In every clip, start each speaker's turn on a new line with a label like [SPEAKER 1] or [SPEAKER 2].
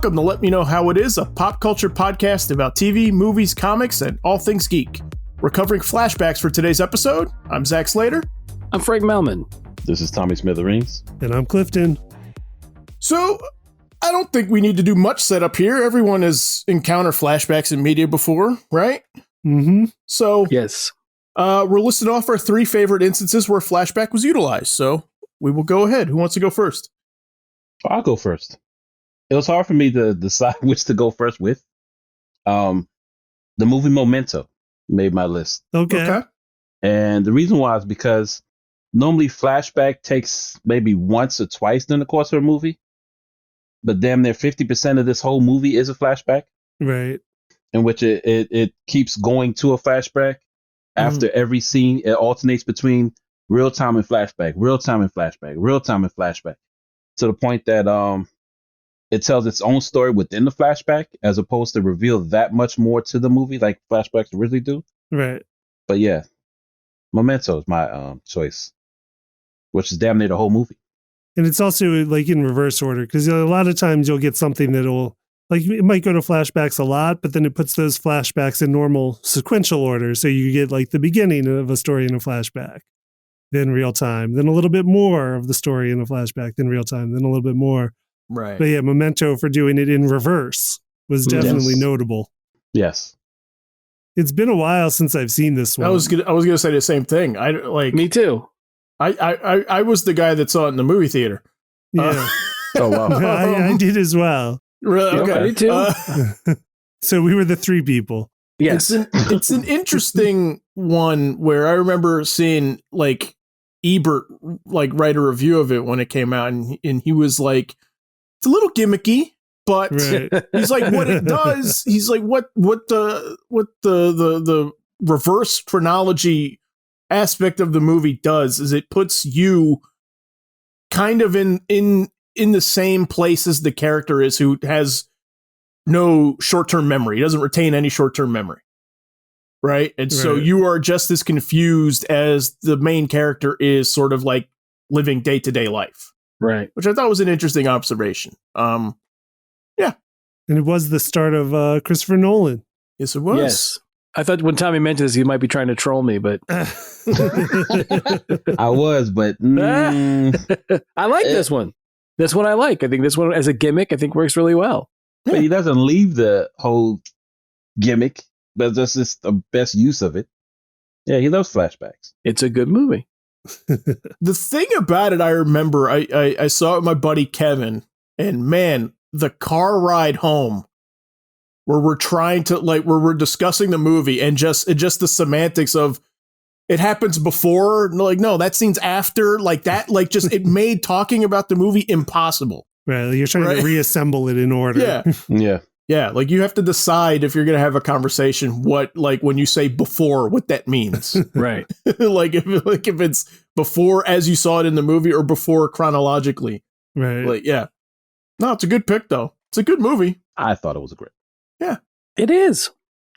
[SPEAKER 1] welcome to Let Me Know How It Is, a pop culture podcast about TV, movies, comics, and all things geek. We're covering flashbacks for today's episode. I'm Zach Slater.
[SPEAKER 2] I'm Frank Melman.
[SPEAKER 3] This is Tommy Smithereens.
[SPEAKER 4] And I'm Clifton.
[SPEAKER 1] So, I don't think we need to do much setup here. Everyone has encountered flashbacks in media before, right?
[SPEAKER 4] Mm-hmm.
[SPEAKER 1] So,
[SPEAKER 2] Yes.
[SPEAKER 1] We're listing off our three favorite instances where flashback was utilized. So, we will go ahead. Who wants to go first?
[SPEAKER 3] I'll go first. It was hard for me to decide which to go first with. The movie Memento made my list.
[SPEAKER 4] Okay.
[SPEAKER 3] And the reason why is because normally flashback takes maybe once or twice during the course of a movie. But damn near 50% of this whole movie is a flashback.
[SPEAKER 4] Right.
[SPEAKER 3] In which it keeps going to a flashback. After every scene, it alternates between real time and flashback, real time and flashback, real time and flashback. To the point that it tells its own story within the flashback as opposed to reveal that much more to the movie like flashbacks originally do.
[SPEAKER 4] Right.
[SPEAKER 3] But yeah, Memento is my choice, which is damn near the whole movie.
[SPEAKER 4] And it's also like in reverse order because a lot of times you'll get something that'll, like, it might go to flashbacks a lot, but then it puts those flashbacks in normal sequential order. So you get like the beginning of a story in a flashback, then real time, then a little bit more of the story in a flashback, then real time, then a little bit more.
[SPEAKER 1] Right.
[SPEAKER 4] But yeah, Memento for doing it in reverse was definitely notable.
[SPEAKER 3] Yes.
[SPEAKER 4] It's been a while since I've seen this one.
[SPEAKER 1] I was gonna say the same thing.
[SPEAKER 2] Me too.
[SPEAKER 1] I was the guy that saw it in the movie theater.
[SPEAKER 4] Yeah.
[SPEAKER 3] Oh wow.
[SPEAKER 4] I did as well.
[SPEAKER 1] Really?
[SPEAKER 2] Yep,
[SPEAKER 1] Okay.
[SPEAKER 2] I did too.
[SPEAKER 4] So we were the three people.
[SPEAKER 2] Yes.
[SPEAKER 1] It's an interesting one where I remember seeing like Ebert like write a review of it when it came out, and he was like, it's a little gimmicky, but
[SPEAKER 4] Right.
[SPEAKER 1] he's like, what it does, he's like, what the reverse chronology aspect of the movie does is it puts you kind of in the same place as the character is, who has no short-term memory. He doesn't retain any short-term memory. Right. And so you are just as confused as the main character is, sort of like living day-to-day life.
[SPEAKER 2] Right.
[SPEAKER 1] Which I thought was an interesting observation. Yeah.
[SPEAKER 4] And it was the start of Christopher Nolan.
[SPEAKER 1] Yes, it was.
[SPEAKER 2] Yes. I thought when Tommy mentioned this, he might be trying to troll me, but
[SPEAKER 3] I was, but
[SPEAKER 2] I like this one. This one I like. I think this one as a gimmick, I think works really well.
[SPEAKER 3] but he doesn't leave the whole gimmick, but that's just the best use of it. Yeah, he loves flashbacks.
[SPEAKER 2] It's a good movie.
[SPEAKER 1] The thing about it, I remember I saw it with my buddy Kevin, and man, the car ride home where we're trying to where we're discussing the movie and just the semantics of it happens before, no, that scene's after, just it made talking about the movie impossible.
[SPEAKER 4] Right. You're trying to reassemble it in order.
[SPEAKER 1] Yeah.
[SPEAKER 3] Yeah.
[SPEAKER 1] Yeah, like you have to decide if you're going to have a conversation what, when you say before, what that means.
[SPEAKER 2] Right.
[SPEAKER 1] if it's before as you saw it in the movie or before chronologically.
[SPEAKER 4] Right.
[SPEAKER 1] Yeah. No, it's a good pick though. It's a good movie.
[SPEAKER 3] I thought it was great.
[SPEAKER 1] Yeah.
[SPEAKER 2] It is.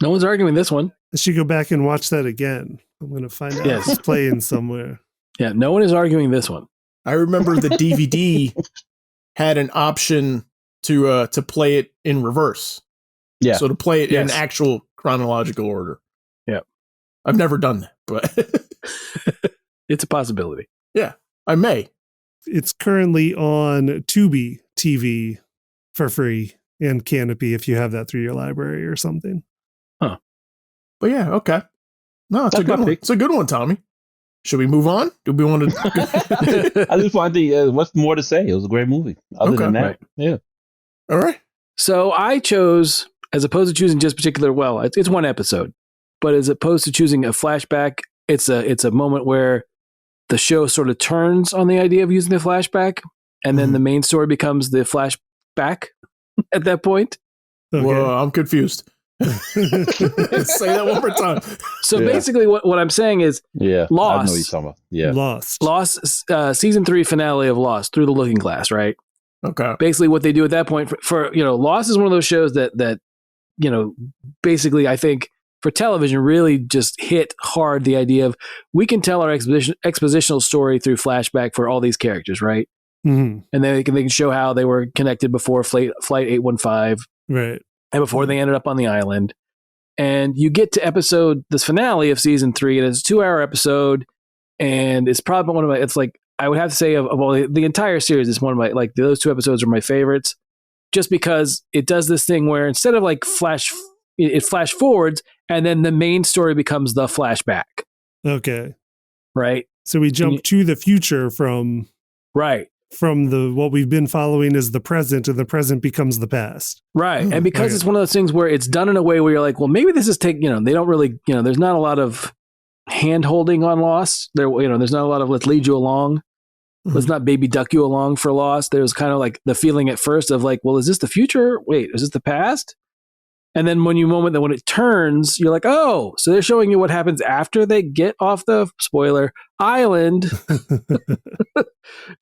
[SPEAKER 2] No one's arguing this one.
[SPEAKER 4] I should go back and watch that again. I'm going to find out if it's playing somewhere.
[SPEAKER 2] Yeah, no one is arguing this one.
[SPEAKER 1] I remember the DVD had an option to play it in reverse.
[SPEAKER 3] Yeah.
[SPEAKER 1] So to play it in actual chronological order.
[SPEAKER 2] Yeah.
[SPEAKER 1] I've never done that, but
[SPEAKER 2] It's a possibility.
[SPEAKER 1] yeah, I may.
[SPEAKER 4] It's currently on Tubi TV for free and Canopy if you have that through your library or something.
[SPEAKER 2] Huh.
[SPEAKER 1] But yeah, okay. No, it's a good one. It's a good one, Tommy. Should we move on? Do we want to?
[SPEAKER 3] I just wanted to, what's more to say? It was a great movie. Other than that,
[SPEAKER 2] right.
[SPEAKER 3] Yeah.
[SPEAKER 1] All right.
[SPEAKER 2] So I chose, as opposed to choosing just particular, it's one episode, but as opposed to choosing a flashback, it's a moment where the show sort of turns on the idea of using the flashback, and then the main story becomes the flashback at that point.
[SPEAKER 4] Okay.
[SPEAKER 1] Well, I'm confused. Say that one more time.
[SPEAKER 2] So basically what I'm saying is
[SPEAKER 3] Yeah.
[SPEAKER 2] Lost.
[SPEAKER 3] I know what you're talking about. Yeah.
[SPEAKER 4] Lost.
[SPEAKER 2] Season 3 finale of Lost, Through the Looking Glass, right?
[SPEAKER 1] Okay.
[SPEAKER 2] Basically what they do at that point for Lost is one of those shows that basically I think for television really just hit hard the idea of we can tell our expositional story through flashback for all these characters, right?
[SPEAKER 4] Mhm.
[SPEAKER 2] And then they can show how they were connected before Flight 815
[SPEAKER 4] Right.
[SPEAKER 2] and before they ended up on the island. And you get to this finale of season 3, and it's a 2-hour episode, and it's probably one of my, it's like, I would have to say of all the entire series, it's one of my, like, those 2 episodes are my favorites, just because it does this thing where instead of like it flash forwards, and then the main story becomes the flashback.
[SPEAKER 4] Okay.
[SPEAKER 2] Right.
[SPEAKER 4] So we jump to the future from what we've been following as the present, and the present becomes the past.
[SPEAKER 2] Right. And because it's one of those things where it's done in a way where you're like, well, maybe this is they don't really, there's not a lot of hand holding on Lost. There's not a lot of let's lead you along. Let's not baby duck you along for Lost. There's kind of like the feeling at first of like, well, is this the future? Wait, is this the past? And then when it turns, you're like, oh, so they're showing you what happens after they get off the spoiler island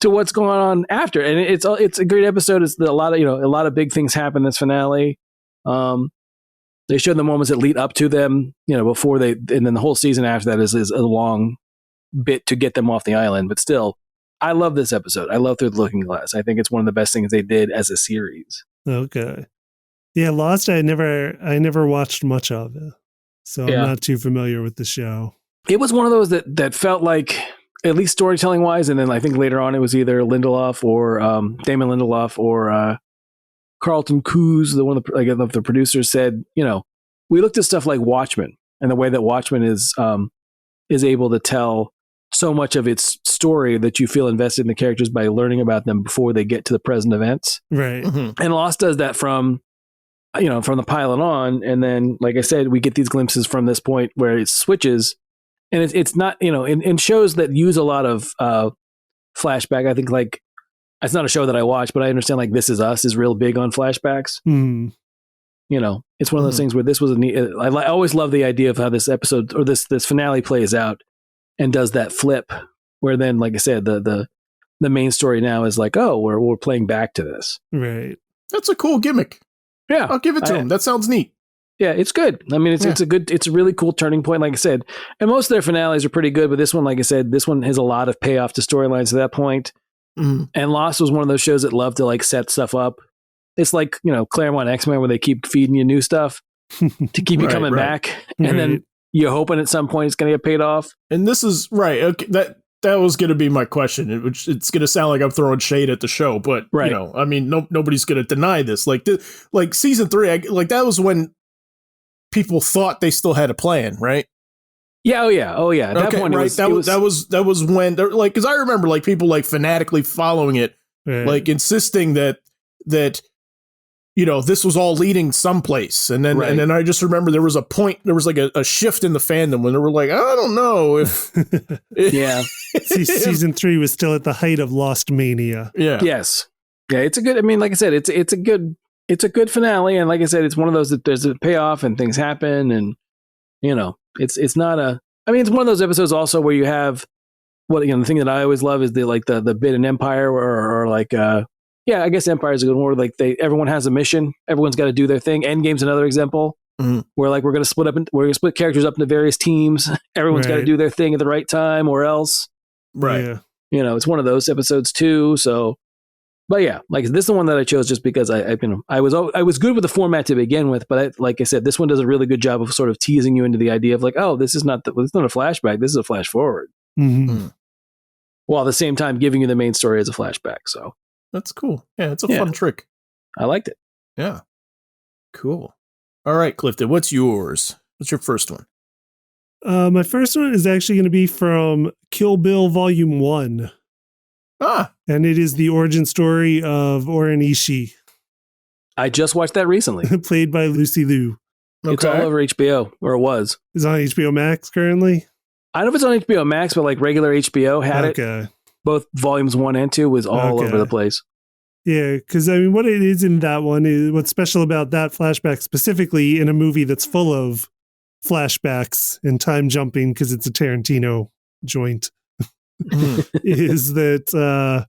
[SPEAKER 2] to what's going on after. And it's a great episode. It's a lot of big things happen in this finale. They show the moments that lead up to them, before and then the whole season after that is a long bit to get them off the island. But still, I love this episode. I love Through the Looking Glass. I think it's one of the best things they did as a series.
[SPEAKER 4] Okay. Yeah, Lost, I never watched much of it, so I'm not too familiar with the show.
[SPEAKER 2] It was one of those that felt like, at least storytelling wise, and then I think later on it was either Lindelof or Damon Lindelof or Carlton Cuse, one of the producers, said, we looked at stuff like Watchmen and the way that Watchmen is able to tell so much of its story that you feel invested in the characters by learning about them before they get to the present events.
[SPEAKER 4] Right.
[SPEAKER 2] Mm-hmm. And Lost does that from the pilot on. And then, like I said, we get these glimpses from this point where it switches, and it's not, in shows that use a lot of flashback. I think like, it's not a show that I watch, but I understand like This Is Us is real big on flashbacks.
[SPEAKER 4] Mm.
[SPEAKER 2] It's one of those things where this was I always love the idea of how this episode or this finale plays out and does that flip where then, like I said, the main story now is like, oh, we're playing back to this.
[SPEAKER 4] Right.
[SPEAKER 1] That's a cool gimmick.
[SPEAKER 2] Yeah.
[SPEAKER 1] I'll give it to him. That sounds neat.
[SPEAKER 2] Yeah, it's good. I mean, it's a really cool turning point, like I said. And most of their finales are pretty good, but this one, like I said, this one has a lot of payoff to storylines to that point. Mm-hmm. And Lost was one of those shows that love to like set stuff up. It's like, Claremont X-Men where they keep feeding you new stuff to keep you coming back. And then you're hoping at some point it's going to get paid off. And
[SPEAKER 1] this is right. Okay, that was going to be my question. It's going to sound like I'm throwing shade at the show, but I mean, nobody's going to deny this. Like season 3, that was when people thought they still had a plan, right?
[SPEAKER 2] Yeah. Oh yeah. At that point,
[SPEAKER 1] right. That was when they're like, because I remember like people like fanatically following it, like insisting that this was all leading someplace. And then I just remember there was like a shift in the fandom when they were like, I don't know if
[SPEAKER 4] season 3 was still at the height of Lost mania.
[SPEAKER 2] Yeah. Yes. Yeah. It's a good, I mean, like I said, it's a good finale. And like I said, it's one of those that there's a payoff and things happen. And, it's not it's one of those episodes also where you have the thing that I always love is the bit in Empire or like, I guess Empire is a good word. Like everyone has a mission. Everyone's got to do their thing. Endgame's another example where like we're going to split characters up into various teams. Everyone's got to do their thing at the right time or else.
[SPEAKER 1] Right.
[SPEAKER 4] Yeah.
[SPEAKER 2] It's one of those episodes too. So, but yeah, like this is the one that I chose just because I was good with the format to begin with, but like I said, this one does a really good job of sort of teasing you into the idea of like, oh, this is not a flashback. This is a flash forward.
[SPEAKER 4] Mm-hmm.
[SPEAKER 2] While at the same time giving you the main story as a flashback. So.
[SPEAKER 1] That's cool. Yeah, it's a fun trick.
[SPEAKER 2] I liked it.
[SPEAKER 1] Yeah. Cool. All right, Clifton, what's yours? What's your first one?
[SPEAKER 4] My first one is actually going to be from Kill Bill Volume 1. And it is the origin story of Oren Ishii.
[SPEAKER 2] I just watched that recently.
[SPEAKER 4] Played by Lucy Liu.
[SPEAKER 2] It's all over HBO, or it was.
[SPEAKER 4] It's on HBO Max currently?
[SPEAKER 2] I don't know if it's on HBO Max, but like regular HBO had it. Both volumes 1 and 2 was all over the place.
[SPEAKER 4] Yeah, because I mean, what it is in that one is what's special about that flashback specifically in a movie that's full of flashbacks and time jumping because it's a Tarantino joint is that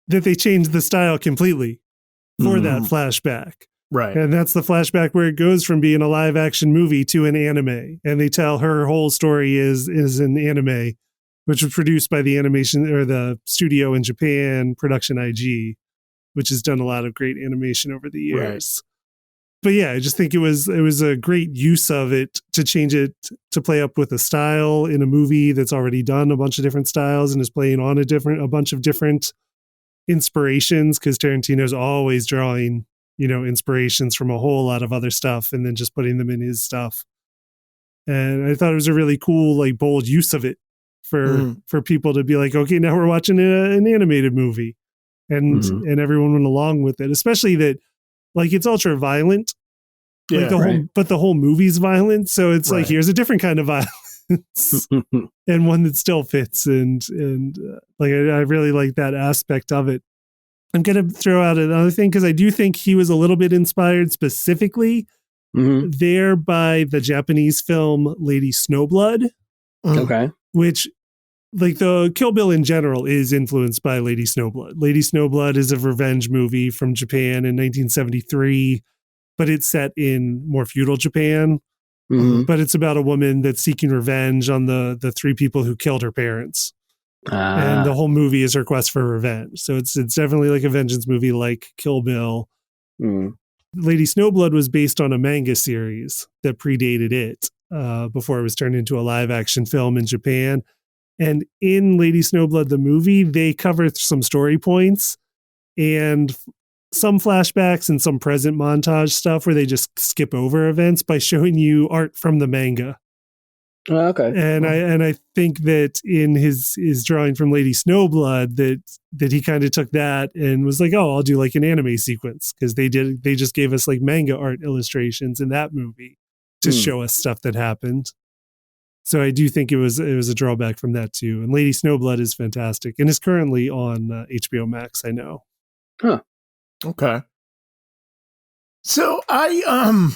[SPEAKER 4] they changed the style completely for that flashback.
[SPEAKER 1] Right.
[SPEAKER 4] And that's the flashback where it goes from being a live action movie to an anime. And they tell her whole story is an anime which was produced by the animation or the studio in Japan, Production IG, which has done a lot of great animation over the years. But yeah, I just think it was a great use of it to change it to play up with a style in a movie that's already done a bunch of different styles and is playing on a bunch of different inspirations, because Tarantino's always drawing, inspirations from a whole lot of other stuff and then just putting them in his stuff. And I thought it was a really cool, like, bold use of it for people to be like, okay, now we're watching an animated movie, and everyone went along with it, especially that, like, it's ultra violent.
[SPEAKER 1] Yeah,
[SPEAKER 4] but the whole movie's violent. So it's like, here's a different kind of violence and one that still fits. And like, I really like that aspect of it. I'm going to throw out another thing, because I do think he was a little bit inspired specifically there by the Japanese film Lady Snowblood.
[SPEAKER 2] Okay.
[SPEAKER 4] Which, like, the Kill Bill in general is influenced by Lady Snowblood. Lady Snowblood is a revenge movie from Japan in 1973, but it's set in more feudal Japan. But it's about a woman that's seeking revenge on the three people who killed her parents. And the whole movie is her quest for revenge. So it's definitely like a vengeance movie like Kill Bill. Lady Snowblood was based on a manga series that predated it before it was turned into a live action film in Japan. And in Lady Snowblood, the movie, they cover some story points and some flashbacks and some present montage stuff where they just skip over events by showing you art from the manga.
[SPEAKER 2] Okay.
[SPEAKER 4] And I think that in his drawing from Lady Snowblood that he kind of took that and was like, oh, I'll do like an anime sequence, because they just gave us like manga art illustrations in that movie to show us stuff that happened. So I do think it was a drawback from that too. And Lady Snowblood is fantastic and is currently on HBO Max, I know.
[SPEAKER 2] Huh.
[SPEAKER 1] Okay. So I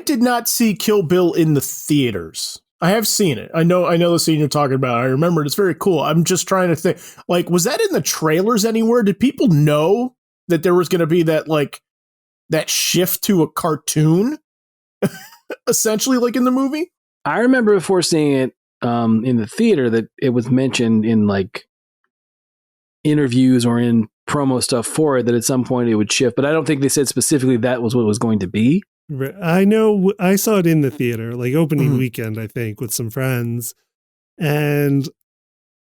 [SPEAKER 1] did not see Kill Bill in the theaters. I have seen it. I know the scene you're talking about. I remember it. It's very cool. I'm just trying to think, like, was that in the trailers anywhere? Did people know that there was going to be that shift to a cartoon essentially, like in the movie?
[SPEAKER 2] I remember before seeing it in the theater that it was mentioned in like interviews or in promo stuff for it that at some point it would shift, but I don't think they said specifically that was what it was going to be.
[SPEAKER 4] I know I saw it in the theater, like opening weekend, I think, with some friends, and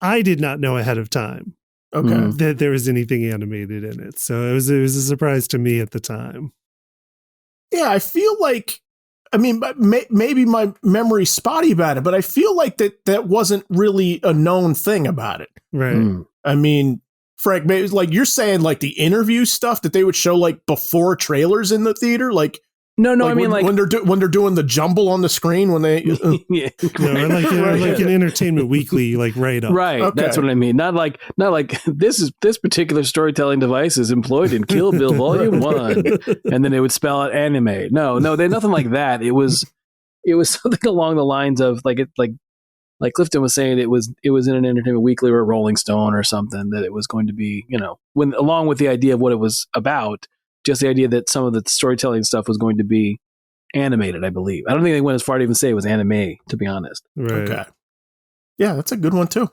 [SPEAKER 4] I did not know ahead of time that there was anything animated in it. So it was a surprise to me at the time.
[SPEAKER 1] Yeah, I feel like, I mean, maybe my memory's spotty about it, but I feel like that wasn't really a known thing about it.
[SPEAKER 4] Right.
[SPEAKER 1] I mean, Frank, maybe, like you're saying, like the interview stuff that they would show like before trailers in the theater, like.
[SPEAKER 2] No,
[SPEAKER 1] like
[SPEAKER 2] I mean,
[SPEAKER 1] when they're doing the jumble on the screen when they
[SPEAKER 2] yeah.
[SPEAKER 4] No, like an Entertainment Weekly, like right up.
[SPEAKER 2] Right. Okay. That's what I mean. Not like this particular storytelling device is employed in Kill Bill Volume 1, and then it would spell out anime. No, they nothing like that. It was something along the lines of like Clifton was saying, it was in an Entertainment Weekly or a Rolling Stone or something, that it was going to be, when along with the idea of what it was about. Just the idea that some of the storytelling stuff was going to be animated, I believe. I don't think they went as far to even say it was anime, to be honest.
[SPEAKER 4] Right.
[SPEAKER 1] Okay. Yeah, that's a good one, too.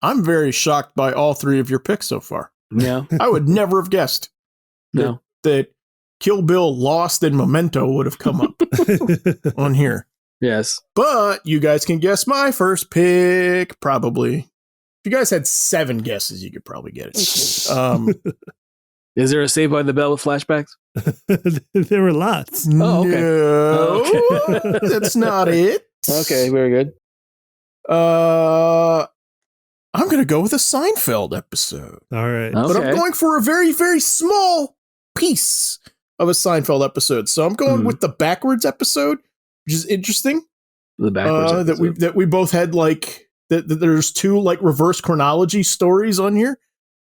[SPEAKER 1] I'm very shocked by all three of your picks so far.
[SPEAKER 2] Yeah.
[SPEAKER 1] I would never have guessed that Kill Bill, Lost, and Memento would have come up on here.
[SPEAKER 2] Yes.
[SPEAKER 1] But you guys can guess my first pick, probably. If you guys had 7 guesses, you could probably get it.
[SPEAKER 2] Is there a Saved by the Bell with flashbacks?
[SPEAKER 4] There were lots.
[SPEAKER 2] Oh, okay.
[SPEAKER 1] No,
[SPEAKER 2] okay.
[SPEAKER 1] That's not it.
[SPEAKER 2] Okay, very good.
[SPEAKER 1] I'm going to go with a Seinfeld episode.
[SPEAKER 4] All right.
[SPEAKER 2] Okay.
[SPEAKER 1] But I'm going for a very, very small piece of a Seinfeld episode. So I'm going with the backwards episode, which is interesting.
[SPEAKER 2] The backwards episode.
[SPEAKER 1] that we both had, like, that there's 2 like reverse chronology stories on here.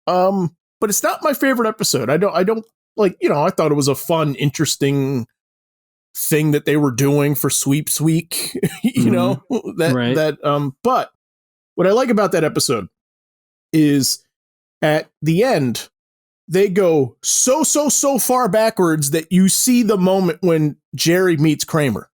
[SPEAKER 1] But it's not my favorite episode. I don't like, I thought it was a fun, interesting thing that they were doing for Sweeps Week, but what I like about that episode is at the end, they go so far backwards that you see the moment when Jerry meets Kramer.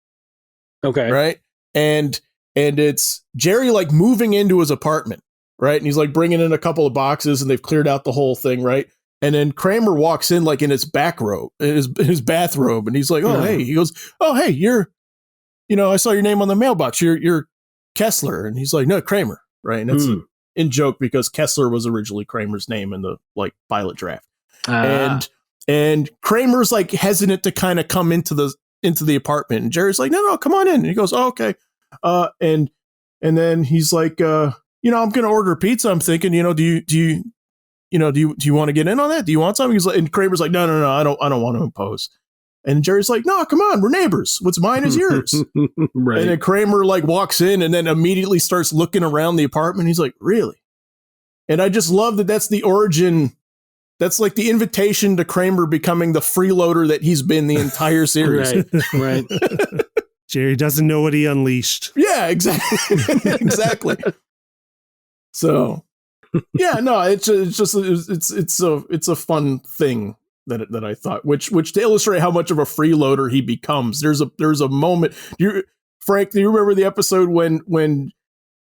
[SPEAKER 2] Okay.
[SPEAKER 1] Right. And and it's Jerry like moving into his apartment, right? And he's like bringing in a couple of boxes, and they've cleared out the whole thing, right? And then Kramer walks in like in his bathrobe, his bathrobe, and he's like, "Oh, hey," he goes, "Oh, hey, you're, I saw your name on the mailbox. You're Kessler," and he's like, "No, Kramer," right? And it's in joke because Kessler was originally Kramer's name in the like pilot draft, and Kramer's like hesitant to kind of come into the apartment, and Jerry's like, "No, come on in," and he goes, "Oh, okay," and then he's like, "I'm gonna order pizza. I'm thinking, do you want to get in on that? Do you want something?" He's like, and Kramer's like, no, I don't want to impose. And Jerry's like, "No, come on, we're neighbors. What's mine is yours."
[SPEAKER 2] Right.
[SPEAKER 1] And then Kramer like walks in and then immediately starts looking around the apartment. He's like, "Really?" And I just love that that's the origin. That's like the invitation to Kramer becoming the freeloader that he's been the entire series.
[SPEAKER 2] Right.
[SPEAKER 4] Jerry doesn't know what he unleashed.
[SPEAKER 1] Yeah, exactly. Exactly. So, yeah, no, it's a fun thing that I thought, which to illustrate how much of a freeloader he becomes. There's a moment. Frank, do you remember the episode when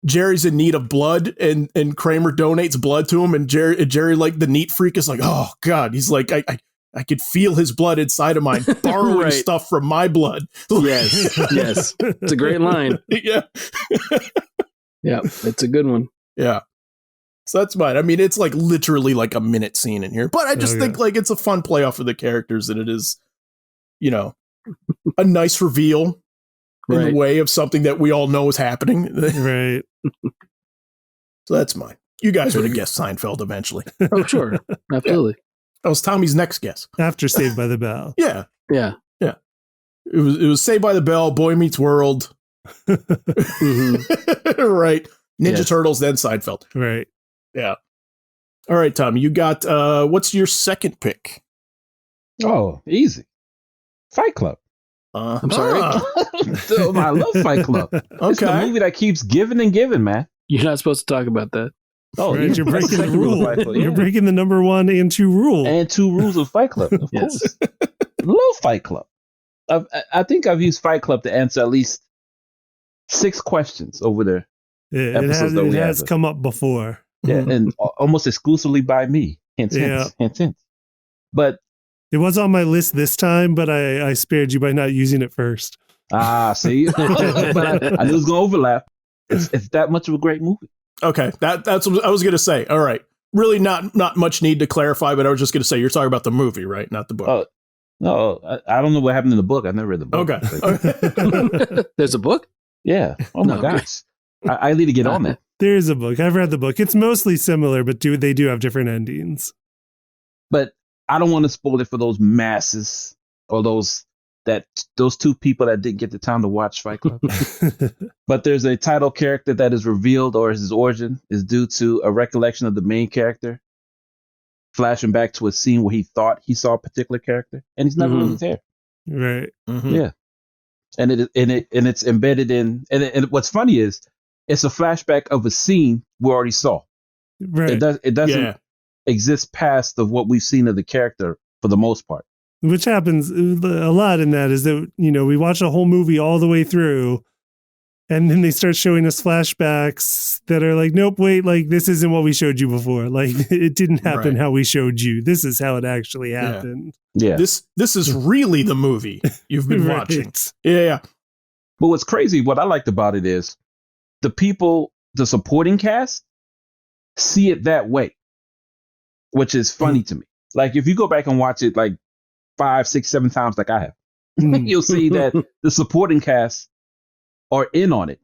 [SPEAKER 1] Jerry's in need of blood and Kramer donates blood to him, and Jerry like the neat freak is like, "Oh God," he's like, I could feel his blood inside of mine, borrowing stuff from my blood.
[SPEAKER 2] Yes. It's a great line.
[SPEAKER 1] Yeah.
[SPEAKER 2] Yeah, it's a good one.
[SPEAKER 1] Yeah. So that's mine. I mean, it's like literally like a minute scene in here, but I just think like it's a fun playoff of the characters, and it is, a nice reveal in the way of something that we all know is happening.
[SPEAKER 4] Right.
[SPEAKER 1] So that's mine. You guys would have guessed Seinfeld eventually.
[SPEAKER 2] Oh, sure. Absolutely.
[SPEAKER 1] That was Tommy's next guess.
[SPEAKER 4] After Saved by the Bell.
[SPEAKER 1] Yeah.
[SPEAKER 2] Yeah.
[SPEAKER 1] It was Saved by the Bell, Boy Meets World.
[SPEAKER 2] Mm-hmm.
[SPEAKER 1] Right. Ninja Turtles, then Seinfeld.
[SPEAKER 4] Right.
[SPEAKER 1] Yeah. All right, Tommy, you got, what's your second pick?
[SPEAKER 3] Oh, easy. Fight Club.
[SPEAKER 2] I'm sorry.
[SPEAKER 3] I love Fight Club. It's the movie that keeps giving and giving, man.
[SPEAKER 2] You're not supposed to talk about that.
[SPEAKER 3] Oh,
[SPEAKER 4] right, you're breaking the rule.
[SPEAKER 3] Yeah.
[SPEAKER 4] You're breaking the number 1 and 2 rule.
[SPEAKER 3] And 2 rules of Fight Club, of course. Love Fight Club. I think I've used Fight Club to answer at least 6 questions over there.
[SPEAKER 4] It has come up before.
[SPEAKER 3] Yeah, and almost exclusively by me. Hint. But
[SPEAKER 4] it was on my list this time, but I spared you by not using it first.
[SPEAKER 3] See? But I knew it was going to overlap. It's that much of a great movie.
[SPEAKER 1] Okay, that's what I was going to say. All right. Really not much need to clarify, but I was just going to say, you're talking about the movie, right? Not the book.
[SPEAKER 3] No, I don't know what happened in the book. I never read the book.
[SPEAKER 1] Okay.
[SPEAKER 2] There's a book?
[SPEAKER 3] Yeah. Oh my gosh. I need to get on that.
[SPEAKER 4] There is a book. I've read the book. It's mostly similar, but they do have different endings.
[SPEAKER 3] But I don't want to spoil it for those masses or those 2 people that didn't get the time to watch Fight Club. But there's a title character that is revealed, or his origin is due to a recollection of the main character flashing back to a scene where he thought he saw a particular character, and he's never really there.
[SPEAKER 4] Right.
[SPEAKER 1] Mm-hmm.
[SPEAKER 3] Yeah. And it's embedded in, and what's funny is it's a flashback of a scene we already saw.
[SPEAKER 4] Right.
[SPEAKER 3] It doesn't exist past of what we've seen of the character for the most part.
[SPEAKER 4] Which happens a lot in that is that, we watch a whole movie all the way through, and then they start showing us flashbacks that are like, nope, wait, like this isn't what we showed you before. Like it didn't happen how we showed you. This is how it actually happened.
[SPEAKER 3] Yeah.
[SPEAKER 1] This is really the movie you've been watching. Yeah.
[SPEAKER 3] But what's crazy, what I liked about it is the supporting cast see it that way, which is funny to me. Like if you go back and watch it like 5, 6, 7 times like I have, you'll see that the supporting cast are in on it,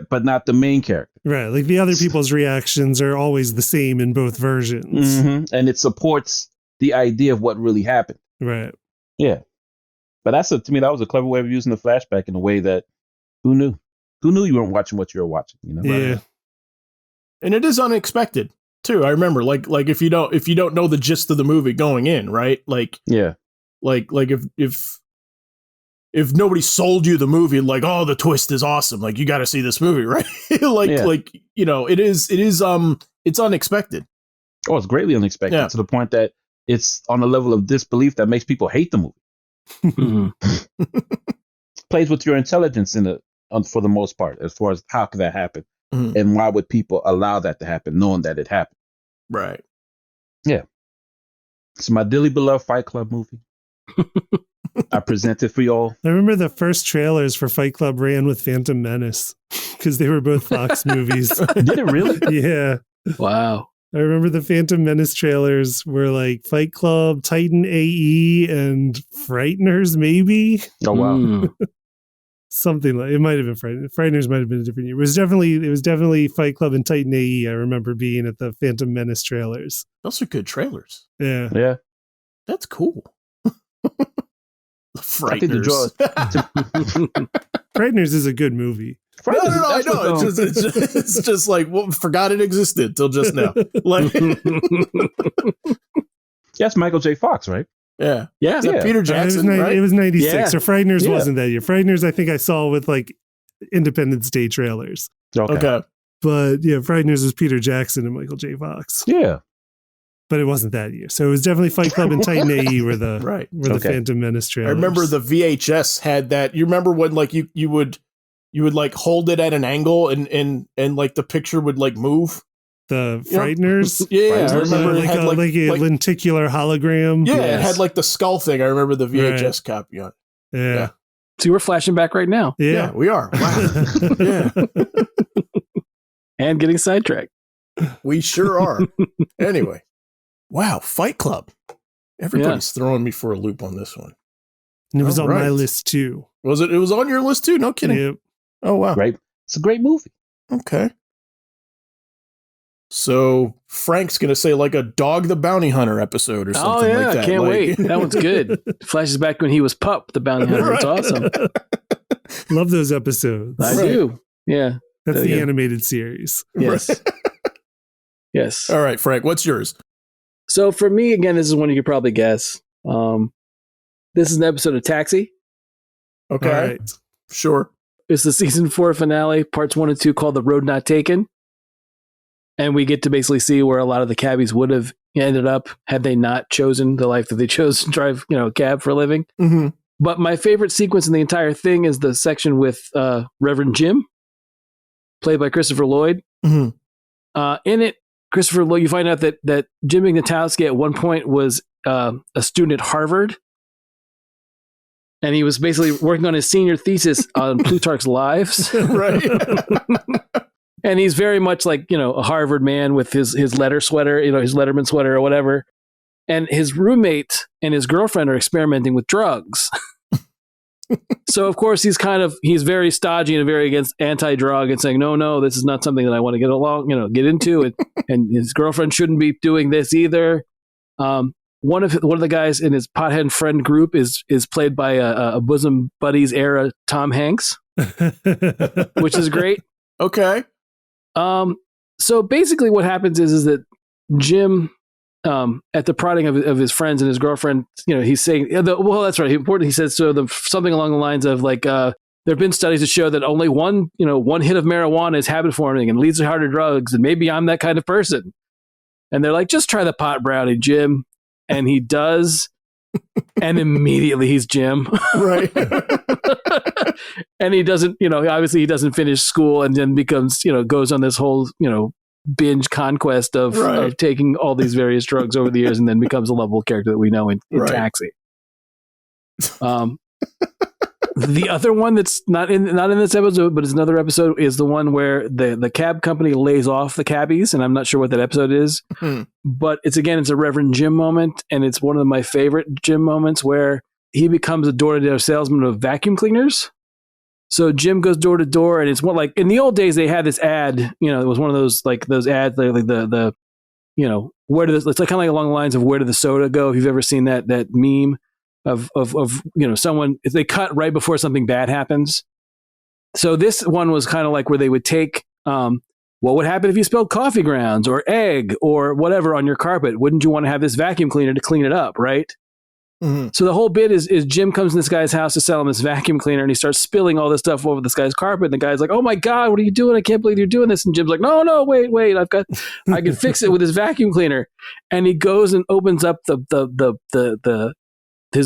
[SPEAKER 3] but not the main character.
[SPEAKER 4] Right. Like the other people's reactions are always the same in both versions.
[SPEAKER 3] Mm-hmm. And it supports the idea of what really happened.
[SPEAKER 4] Right.
[SPEAKER 3] Yeah. But to me, that was a clever way of using the flashback in a way that who knew you weren't watching what you were watching,
[SPEAKER 4] Yeah.
[SPEAKER 1] And it is unexpected too. I remember like if you don't know the gist of the movie going in, right? Like, yeah. Like if nobody sold you the movie, like, oh, the twist is awesome, like you got to see this movie, right? It's unexpected.
[SPEAKER 3] Oh, it's greatly unexpected to the point that it's on a level of disbelief that makes people hate the movie. Plays with your intelligence in for the most part, as far as how could that happen,
[SPEAKER 1] Mhm.
[SPEAKER 3] and why would people allow that to happen, knowing that it happened.
[SPEAKER 1] Right.
[SPEAKER 3] It's my dearly beloved Fight Club movie. I present it for y'all.
[SPEAKER 4] I remember the first trailers for Fight Club ran with Phantom Menace because they were both Fox movies.
[SPEAKER 3] Did it really?
[SPEAKER 4] Yeah.
[SPEAKER 2] Wow.
[SPEAKER 4] I remember the Phantom Menace trailers were like Fight Club, Titan AE, and Frighteners, maybe?
[SPEAKER 3] Oh wow.
[SPEAKER 2] Mm.
[SPEAKER 4] Something like it might have been Frighteners might have been a different year. It was definitely Fight Club and Titan AE. I remember being at the Phantom Menace trailers.
[SPEAKER 1] Those are good trailers.
[SPEAKER 4] Yeah.
[SPEAKER 3] Yeah.
[SPEAKER 1] That's cool.
[SPEAKER 3] I think the
[SPEAKER 1] Frighteners.
[SPEAKER 4] Frighteners is a good movie.
[SPEAKER 1] No, I
[SPEAKER 3] That's
[SPEAKER 1] know.
[SPEAKER 3] what,
[SPEAKER 1] It's just like, well, forgot it existed till just now. Like,
[SPEAKER 3] that's Michael J. Fox, right?
[SPEAKER 1] yeah.
[SPEAKER 2] Yeah.
[SPEAKER 1] Is that
[SPEAKER 3] Yeah.
[SPEAKER 1] Peter Jackson,
[SPEAKER 4] it
[SPEAKER 1] right?
[SPEAKER 4] was 96.
[SPEAKER 2] Yeah.
[SPEAKER 4] So Frighteners
[SPEAKER 3] Yeah.
[SPEAKER 4] wasn't that year. Frighteners, I think I saw with like Independence Day trailers.
[SPEAKER 1] Okay.
[SPEAKER 4] But yeah, Frighteners was Peter Jackson and Michael J. Fox.
[SPEAKER 3] Yeah.
[SPEAKER 4] But it wasn't that year. So it was definitely Fight Club and Titan AE were the
[SPEAKER 1] Right.
[SPEAKER 3] Okay.
[SPEAKER 4] Phantom Menace
[SPEAKER 1] I
[SPEAKER 4] trailers.
[SPEAKER 1] remember the VHS had that. You remember when like you would like hold it at an angle and like the picture would like move?
[SPEAKER 4] the
[SPEAKER 1] Yeah.
[SPEAKER 4] Frighteners.
[SPEAKER 1] Yeah, I remember it
[SPEAKER 4] like,
[SPEAKER 1] had
[SPEAKER 4] a, like a
[SPEAKER 1] like-
[SPEAKER 4] lenticular hologram.
[SPEAKER 1] yeah, it
[SPEAKER 2] Yes.
[SPEAKER 1] had like the skull thing. I remember the VHS copy on it.
[SPEAKER 4] Yeah.
[SPEAKER 2] See, we're flashing back right now
[SPEAKER 1] Yeah,
[SPEAKER 4] Yeah.
[SPEAKER 1] we are. Wow. Yeah,
[SPEAKER 2] and getting sidetracked.
[SPEAKER 1] we sure are. Anyway, wow, Fight Club. Everybody's throwing me for a loop on this one.
[SPEAKER 4] And it was
[SPEAKER 1] All
[SPEAKER 4] on my
[SPEAKER 1] right.
[SPEAKER 4] list too.
[SPEAKER 1] Was it? It was on your list too? No kidding.
[SPEAKER 4] Yep.
[SPEAKER 1] Oh wow.
[SPEAKER 3] Right. It's a great movie.
[SPEAKER 1] Okay. So Frank's gonna say like a Dog the Bounty Hunter episode or something
[SPEAKER 2] Oh yeah,
[SPEAKER 1] like that.
[SPEAKER 2] can't
[SPEAKER 1] Like-
[SPEAKER 2] wait. That one's good. Flashes back when he was Pup, the bounty hunter. It's
[SPEAKER 1] Right.
[SPEAKER 2] awesome.
[SPEAKER 4] Love those episodes.
[SPEAKER 2] I
[SPEAKER 1] Right.
[SPEAKER 2] do. Yeah.
[SPEAKER 4] That's the
[SPEAKER 2] Yeah.
[SPEAKER 4] animated series.
[SPEAKER 2] Yes.
[SPEAKER 1] Right.
[SPEAKER 2] Yes.
[SPEAKER 1] All right, Frank, what's yours?
[SPEAKER 2] So for me, again, this is one you could probably guess. This is an episode of Taxi.
[SPEAKER 1] Okay.
[SPEAKER 4] All right.
[SPEAKER 1] Sure.
[SPEAKER 2] It's the season 4 finale, parts 1 and 2, called The Road Not Taken. And we get to basically see where a lot of the cabbies would have ended up had they not chosen the life that they chose to drive, a cab for a living.
[SPEAKER 1] Mm-hmm.
[SPEAKER 2] But my favorite sequence in the entire thing is the section with Reverend Jim, played by Christopher Lloyd.
[SPEAKER 1] Mm-hmm.
[SPEAKER 2] In it, Christopher Lloyd, you find out that Jim Ignatowski at one point was a student at Harvard. And he was basically working on his senior thesis on Plutarch's Lives.
[SPEAKER 1] Right.
[SPEAKER 2] And he's very much like, a Harvard man with his letter sweater, his Letterman sweater or whatever. And his roommate and his girlfriend are experimenting with drugs. So, of course, he's very stodgy and very against anti-drug and saying, no, this is not something that I want to get into. And his girlfriend shouldn't be doing this either. One of the guys in his pothead friend group is played by a bosom buddies era Tom Hanks, which is great.
[SPEAKER 1] Okay.
[SPEAKER 2] So basically what happens is that Jim, at the prodding of his friends and his girlfriend, he's saying, well, that's right. He says something along the lines of like, there have been studies that show that only one hit of marijuana is habit forming and leads to harder drugs. And maybe I'm that kind of person. And they're like, just try the pot brownie, Jim. And he does. And immediately he's Jim.
[SPEAKER 1] Right.
[SPEAKER 2] And he doesn't, obviously he doesn't finish school and then becomes, goes on this whole, binge conquest of taking all these various drugs over the years and then becomes a lovable character that we know in
[SPEAKER 1] Right.
[SPEAKER 2] Taxi. The other one that's not in this episode, but is another episode, is the one where the cab company lays off the cabbies, and I'm not sure what that episode is, but it's a Reverend Jim moment, and it's one of my favorite Jim moments where he becomes a door-to-door salesman of vacuum cleaners. So Jim goes door to door, and it's what, like in the old days they had this ad, it was one of those ads like the where did this, it's like kind of like along the lines of where did the soda go? If you've ever seen that meme of someone, if they cut right before something bad happens. So this one was kind of like where they would take what would happen if you spilled coffee grounds or egg or whatever on your carpet? Wouldn't you want to have this vacuum cleaner to clean it up, right?
[SPEAKER 1] Mm-hmm.
[SPEAKER 2] So the whole bit is Jim comes in this guy's house to sell him this vacuum cleaner, and he starts spilling all this stuff over this guy's carpet. And the guy's like, "Oh my God, what are you doing? I can't believe you're doing this." And Jim's like, "No, wait, I can fix it with this vacuum cleaner." And he goes and opens up his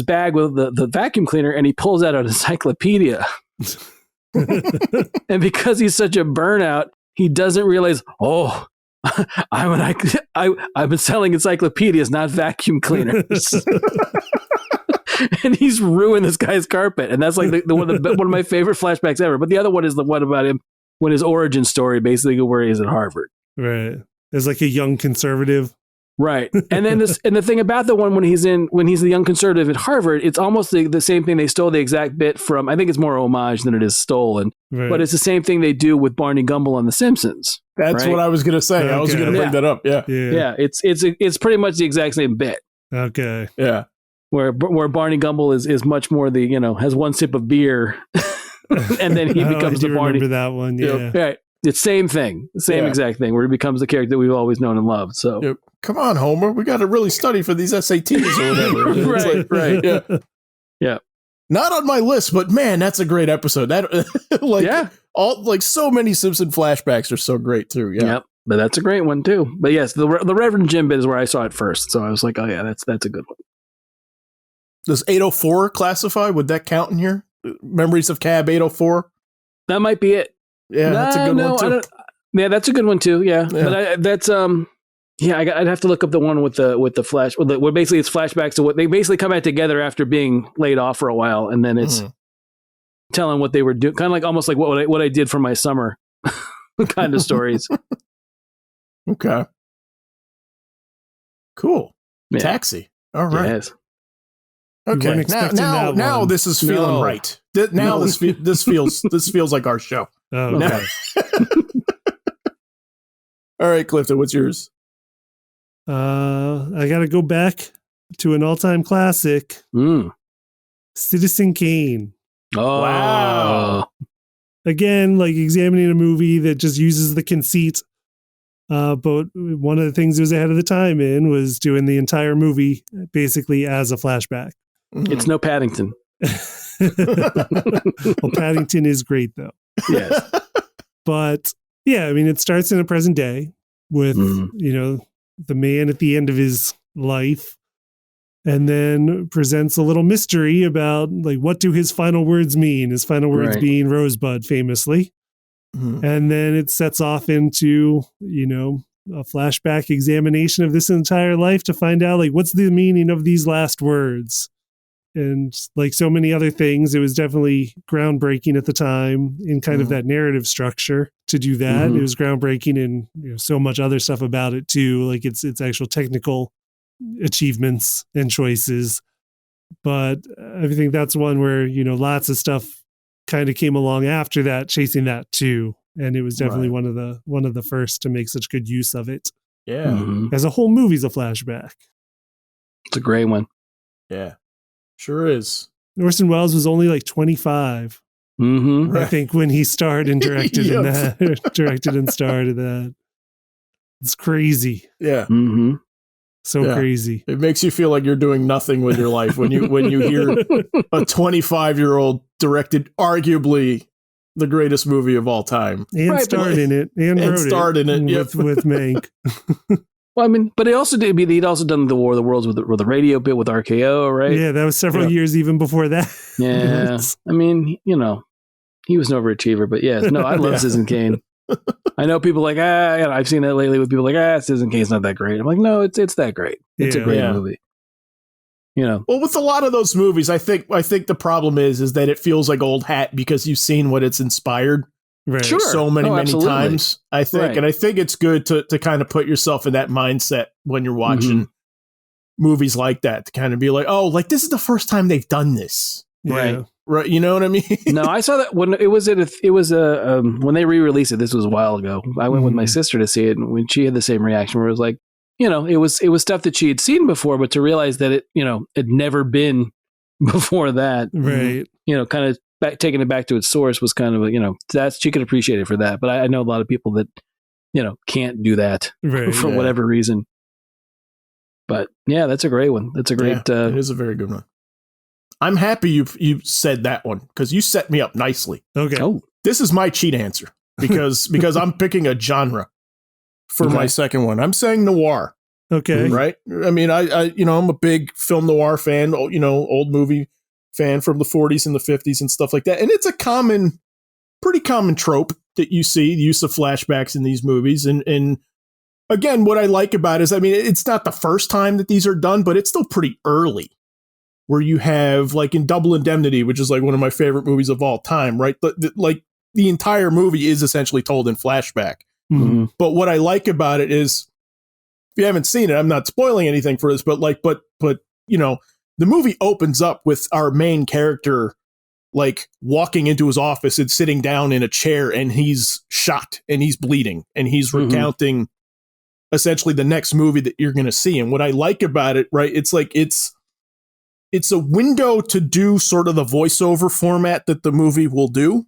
[SPEAKER 2] bag with the vacuum cleaner, and he pulls out an encyclopedia. And because he's such a burnout, he doesn't realize, I've been selling encyclopedias, not vacuum cleaners. And he's ruined this guy's carpet. And that's like one of my favorite flashbacks ever. But the other one is the one about him when his origin story, basically where he's at Harvard.
[SPEAKER 4] Right. As like a young conservative.
[SPEAKER 2] Right. And then and the thing about the one when he's the young conservative at Harvard, it's almost the same thing. They stole the exact bit from, I think it's more homage than it is stolen, but it's the same thing they do with Barney Gumble on The Simpsons.
[SPEAKER 1] That's what I was going to say. Okay. I was going to bring that up. Yeah.
[SPEAKER 2] It's pretty much the exact same bit.
[SPEAKER 4] Okay.
[SPEAKER 1] Yeah.
[SPEAKER 2] Where Barney Gumble is much more has one sip of beer and then he becomes the Barney.
[SPEAKER 4] Remember that one? Yeah.
[SPEAKER 2] Right. It's same thing, exact thing, where he becomes the character that we've always known and loved. So,
[SPEAKER 1] come on, Homer, we got to really study for these SATs or whatever.
[SPEAKER 2] Right. Yeah. Yeah.
[SPEAKER 1] Not on my list, but man, that's a great episode. That so many Simpson flashbacks are so great too. Yeah.
[SPEAKER 2] Yep. But that's a great one too. But yes, the Reverend Jim bit is where I saw it first. So I was like, oh yeah, that's a good one.
[SPEAKER 1] Does 804 classify? Would that count in here? Memories of Cab 804?
[SPEAKER 2] That might be it.
[SPEAKER 1] Yeah, that's a good one too.
[SPEAKER 2] Yeah, that's a good one too. Yeah. But I'd have to look up the one with the flash. Where basically it's flashbacks to what they basically come back together after being laid off for a while, and then it's telling what they were doing, kind of like almost like what I did for my summer, kind of stories.
[SPEAKER 1] Okay. Cool. Yeah. Taxi. All right.
[SPEAKER 2] Yes.
[SPEAKER 1] Okay. Now this is feeling right. This feels like our show.
[SPEAKER 4] Oh, okay.
[SPEAKER 1] All right, Clifton, what's yours?
[SPEAKER 4] I got to go back to an all-time classic. Citizen Kane.
[SPEAKER 2] Oh, wow.
[SPEAKER 4] Again, like examining a movie that just uses the conceit. But one of the things it was ahead of the time in was doing the entire movie basically as a flashback.
[SPEAKER 2] It's no Paddington.
[SPEAKER 4] Well, Paddington is great though.
[SPEAKER 2] Yes.
[SPEAKER 4] But yeah, I mean, it starts in the present day with, the man at the end of his life, and then presents a little mystery about like, what do his final words mean? His final words being Rosebud famously. And then it sets off into, a flashback examination of this entire life to find out like, what's the meaning of these last words? And like so many other things, it was definitely groundbreaking at the time in kind of that narrative structure to do that. It was groundbreaking in so much other stuff about it too, like its actual technical achievements and choices. But I think that's one where, lots of stuff kind of came along after that, chasing that too. And it was definitely one of the first to make such good use of it.
[SPEAKER 1] Yeah.
[SPEAKER 4] As a whole movie's a flashback.
[SPEAKER 2] It's a great one.
[SPEAKER 1] Yeah. Sure is.
[SPEAKER 4] Orson Welles was only like 25. I think when he starred and directed in that, directed and starred in that. It's crazy.
[SPEAKER 1] Yeah.
[SPEAKER 4] So crazy.
[SPEAKER 1] It makes you feel like you're doing nothing with your life when you hear a 25-year-old directed arguably the greatest movie of all time.
[SPEAKER 4] And starred in it. And wrote
[SPEAKER 1] starred in it.
[SPEAKER 4] With Mank.
[SPEAKER 2] Well, I mean, but he'd also done the War of the Worlds with the radio bit with RKO, right?
[SPEAKER 4] Yeah, that was several years even before that.
[SPEAKER 2] Yeah. I mean, he was an overachiever, but yes, no, I love Citizen Kane. I know people like, I've seen that lately with people like, Citizen Kane's not that great. I'm like, no, it's that great. It's a great movie. Well,
[SPEAKER 1] with a lot of those movies, I think the problem is that it feels like old hat because you've seen what it's inspired.
[SPEAKER 4] Right.
[SPEAKER 2] Sure.
[SPEAKER 1] So many times, I think. And I think it's good to kind of put yourself in that mindset when you're watching movies like that, to kind of be like, oh, like this is the first time they've done this.
[SPEAKER 2] Right.
[SPEAKER 1] Right. You know what I mean?
[SPEAKER 2] No, I saw that when it was when they re-released it. This was a while ago. I went with my sister to see it, and when she had the same reaction, where it was like, it was stuff that she had seen before, but to realize that it, had never been before that.
[SPEAKER 4] Right.
[SPEAKER 2] Kind of taking it back to its source was kind of that she could appreciate it for that. But I know a lot of people that, can't do that for whatever reason. But yeah, that's a great one. That's a great.
[SPEAKER 1] It is a very good one. I'm happy you said that one because you set me up nicely.
[SPEAKER 4] Okay.
[SPEAKER 2] Oh.
[SPEAKER 1] This is my cheat answer because I'm picking a genre for my second one. I'm saying noir.
[SPEAKER 4] Okay.
[SPEAKER 1] Right. I mean, I'm a big film noir fan, old movie fan from the 40s and the 50s and stuff like that. And it's a common pretty common trope that you see, the use of flashbacks in these movies. And again, what I like about it is, I mean, it's not the first time that these are done, but it's still pretty early. Where you have, like in Double Indemnity, which is like one of my favorite movies of all time, right? Like the entire movie is essentially told in flashback.
[SPEAKER 2] Mm-hmm.
[SPEAKER 1] But what I like about it is, if you haven't seen it, I'm not spoiling anything for this, but you know, the movie opens up with our main character like walking into his office and sitting down in a chair, and he's shot and he's bleeding and he's recounting essentially the next movie that you're going to see. And what I like about it, right? It's like it's a window to do sort of the voiceover format that the movie will do.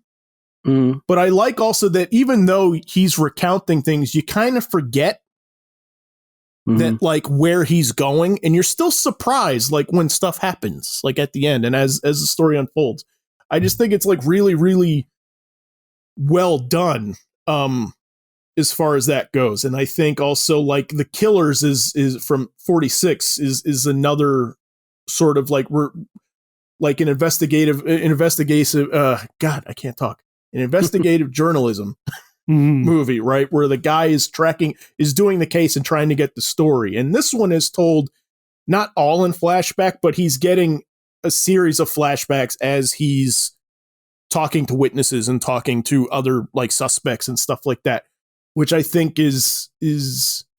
[SPEAKER 2] Mm.
[SPEAKER 1] But I like also that even though he's recounting things, you kind of forget that like where he's going, and you're still surprised like when stuff happens, like at the end and as the story unfolds. I just think it's like really, really well done as far as that goes. And I think also like The Killers is from 46 is another sort of like we're like an investigative God, I can't talk. An investigative journalism movie, right? Where the guy is doing the case and trying to get the story. And this one is told not all in flashback, but he's getting a series of flashbacks as he's talking to witnesses and talking to other like suspects and stuff like that, which I think is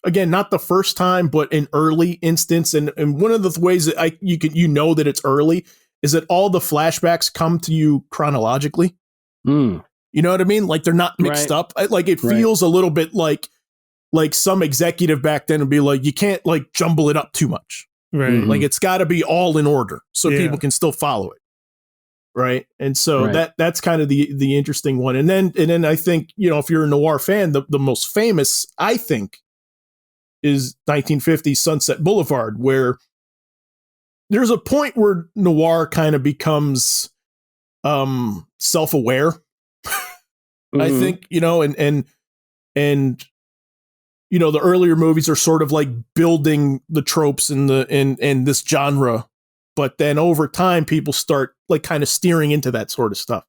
[SPEAKER 1] again, not the first time, but an early instance. And one of the ways that you know that it's early is that all the flashbacks come to you chronologically.
[SPEAKER 2] Mm.
[SPEAKER 1] You know what I mean? Like they're not mixed up. Like it feels a little bit like some executive back then would be like, you can't like jumble it up too much.
[SPEAKER 4] Right.
[SPEAKER 1] Like it's got to be all in order so people can still follow it. Right. And so that's kind of the interesting one. And then I think, you know, if you're a noir fan, the most famous, I think, is 1950 Sunset Boulevard, where there's a point where noir kind of becomes self-aware. I think, you know, and you know, the earlier movies are sort of like building the tropes and this genre, but then over time people start like kind of steering into that sort of stuff.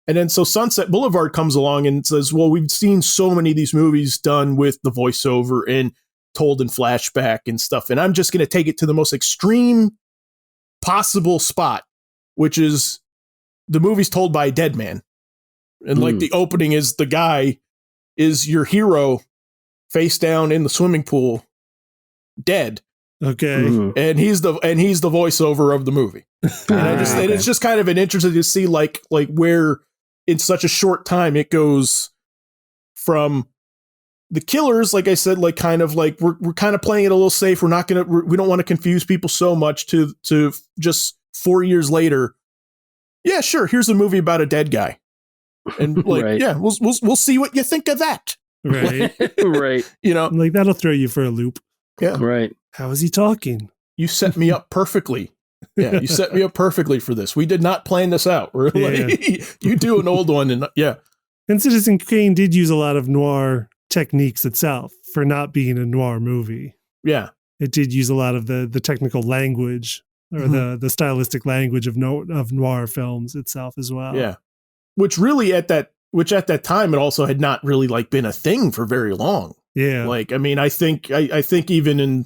[SPEAKER 1] And then so Sunset Boulevard comes along and says, well, we've seen so many of these movies done with the voiceover and told in flashback and stuff, and I'm just going to take it to the most extreme possible spot, which is the movie's told by a dead man. And like the opening is the guy is your hero face down in the swimming pool, dead.
[SPEAKER 4] Okay.
[SPEAKER 1] And he's the voiceover of the movie. And it's just kind of an interesting to see like where in such a short time it goes from The Killers, like I said, like kind of like we're kind of playing it a little safe. We don't want to confuse people so much to just 4 years later. Yeah, sure. Here's a movie about a dead guy. And like, yeah, we'll see what you think of that.
[SPEAKER 4] Right.
[SPEAKER 2] Right.
[SPEAKER 1] You know,
[SPEAKER 4] like that'll throw you for a loop.
[SPEAKER 1] Yeah.
[SPEAKER 2] Right.
[SPEAKER 4] How is he talking?
[SPEAKER 1] You set me up perfectly. Yeah. You set me up perfectly for this. We did not plan this out. We're like, you do an old one. And
[SPEAKER 4] And Citizen Kane did use a lot of noir techniques itself for not being a noir movie.
[SPEAKER 1] Yeah.
[SPEAKER 4] It did use a lot of the technical language or the stylistic language of noir films itself as well.
[SPEAKER 1] Yeah. Which at that time it also had not really like been a thing for very long.
[SPEAKER 4] Yeah.
[SPEAKER 1] Like, I mean, I think even in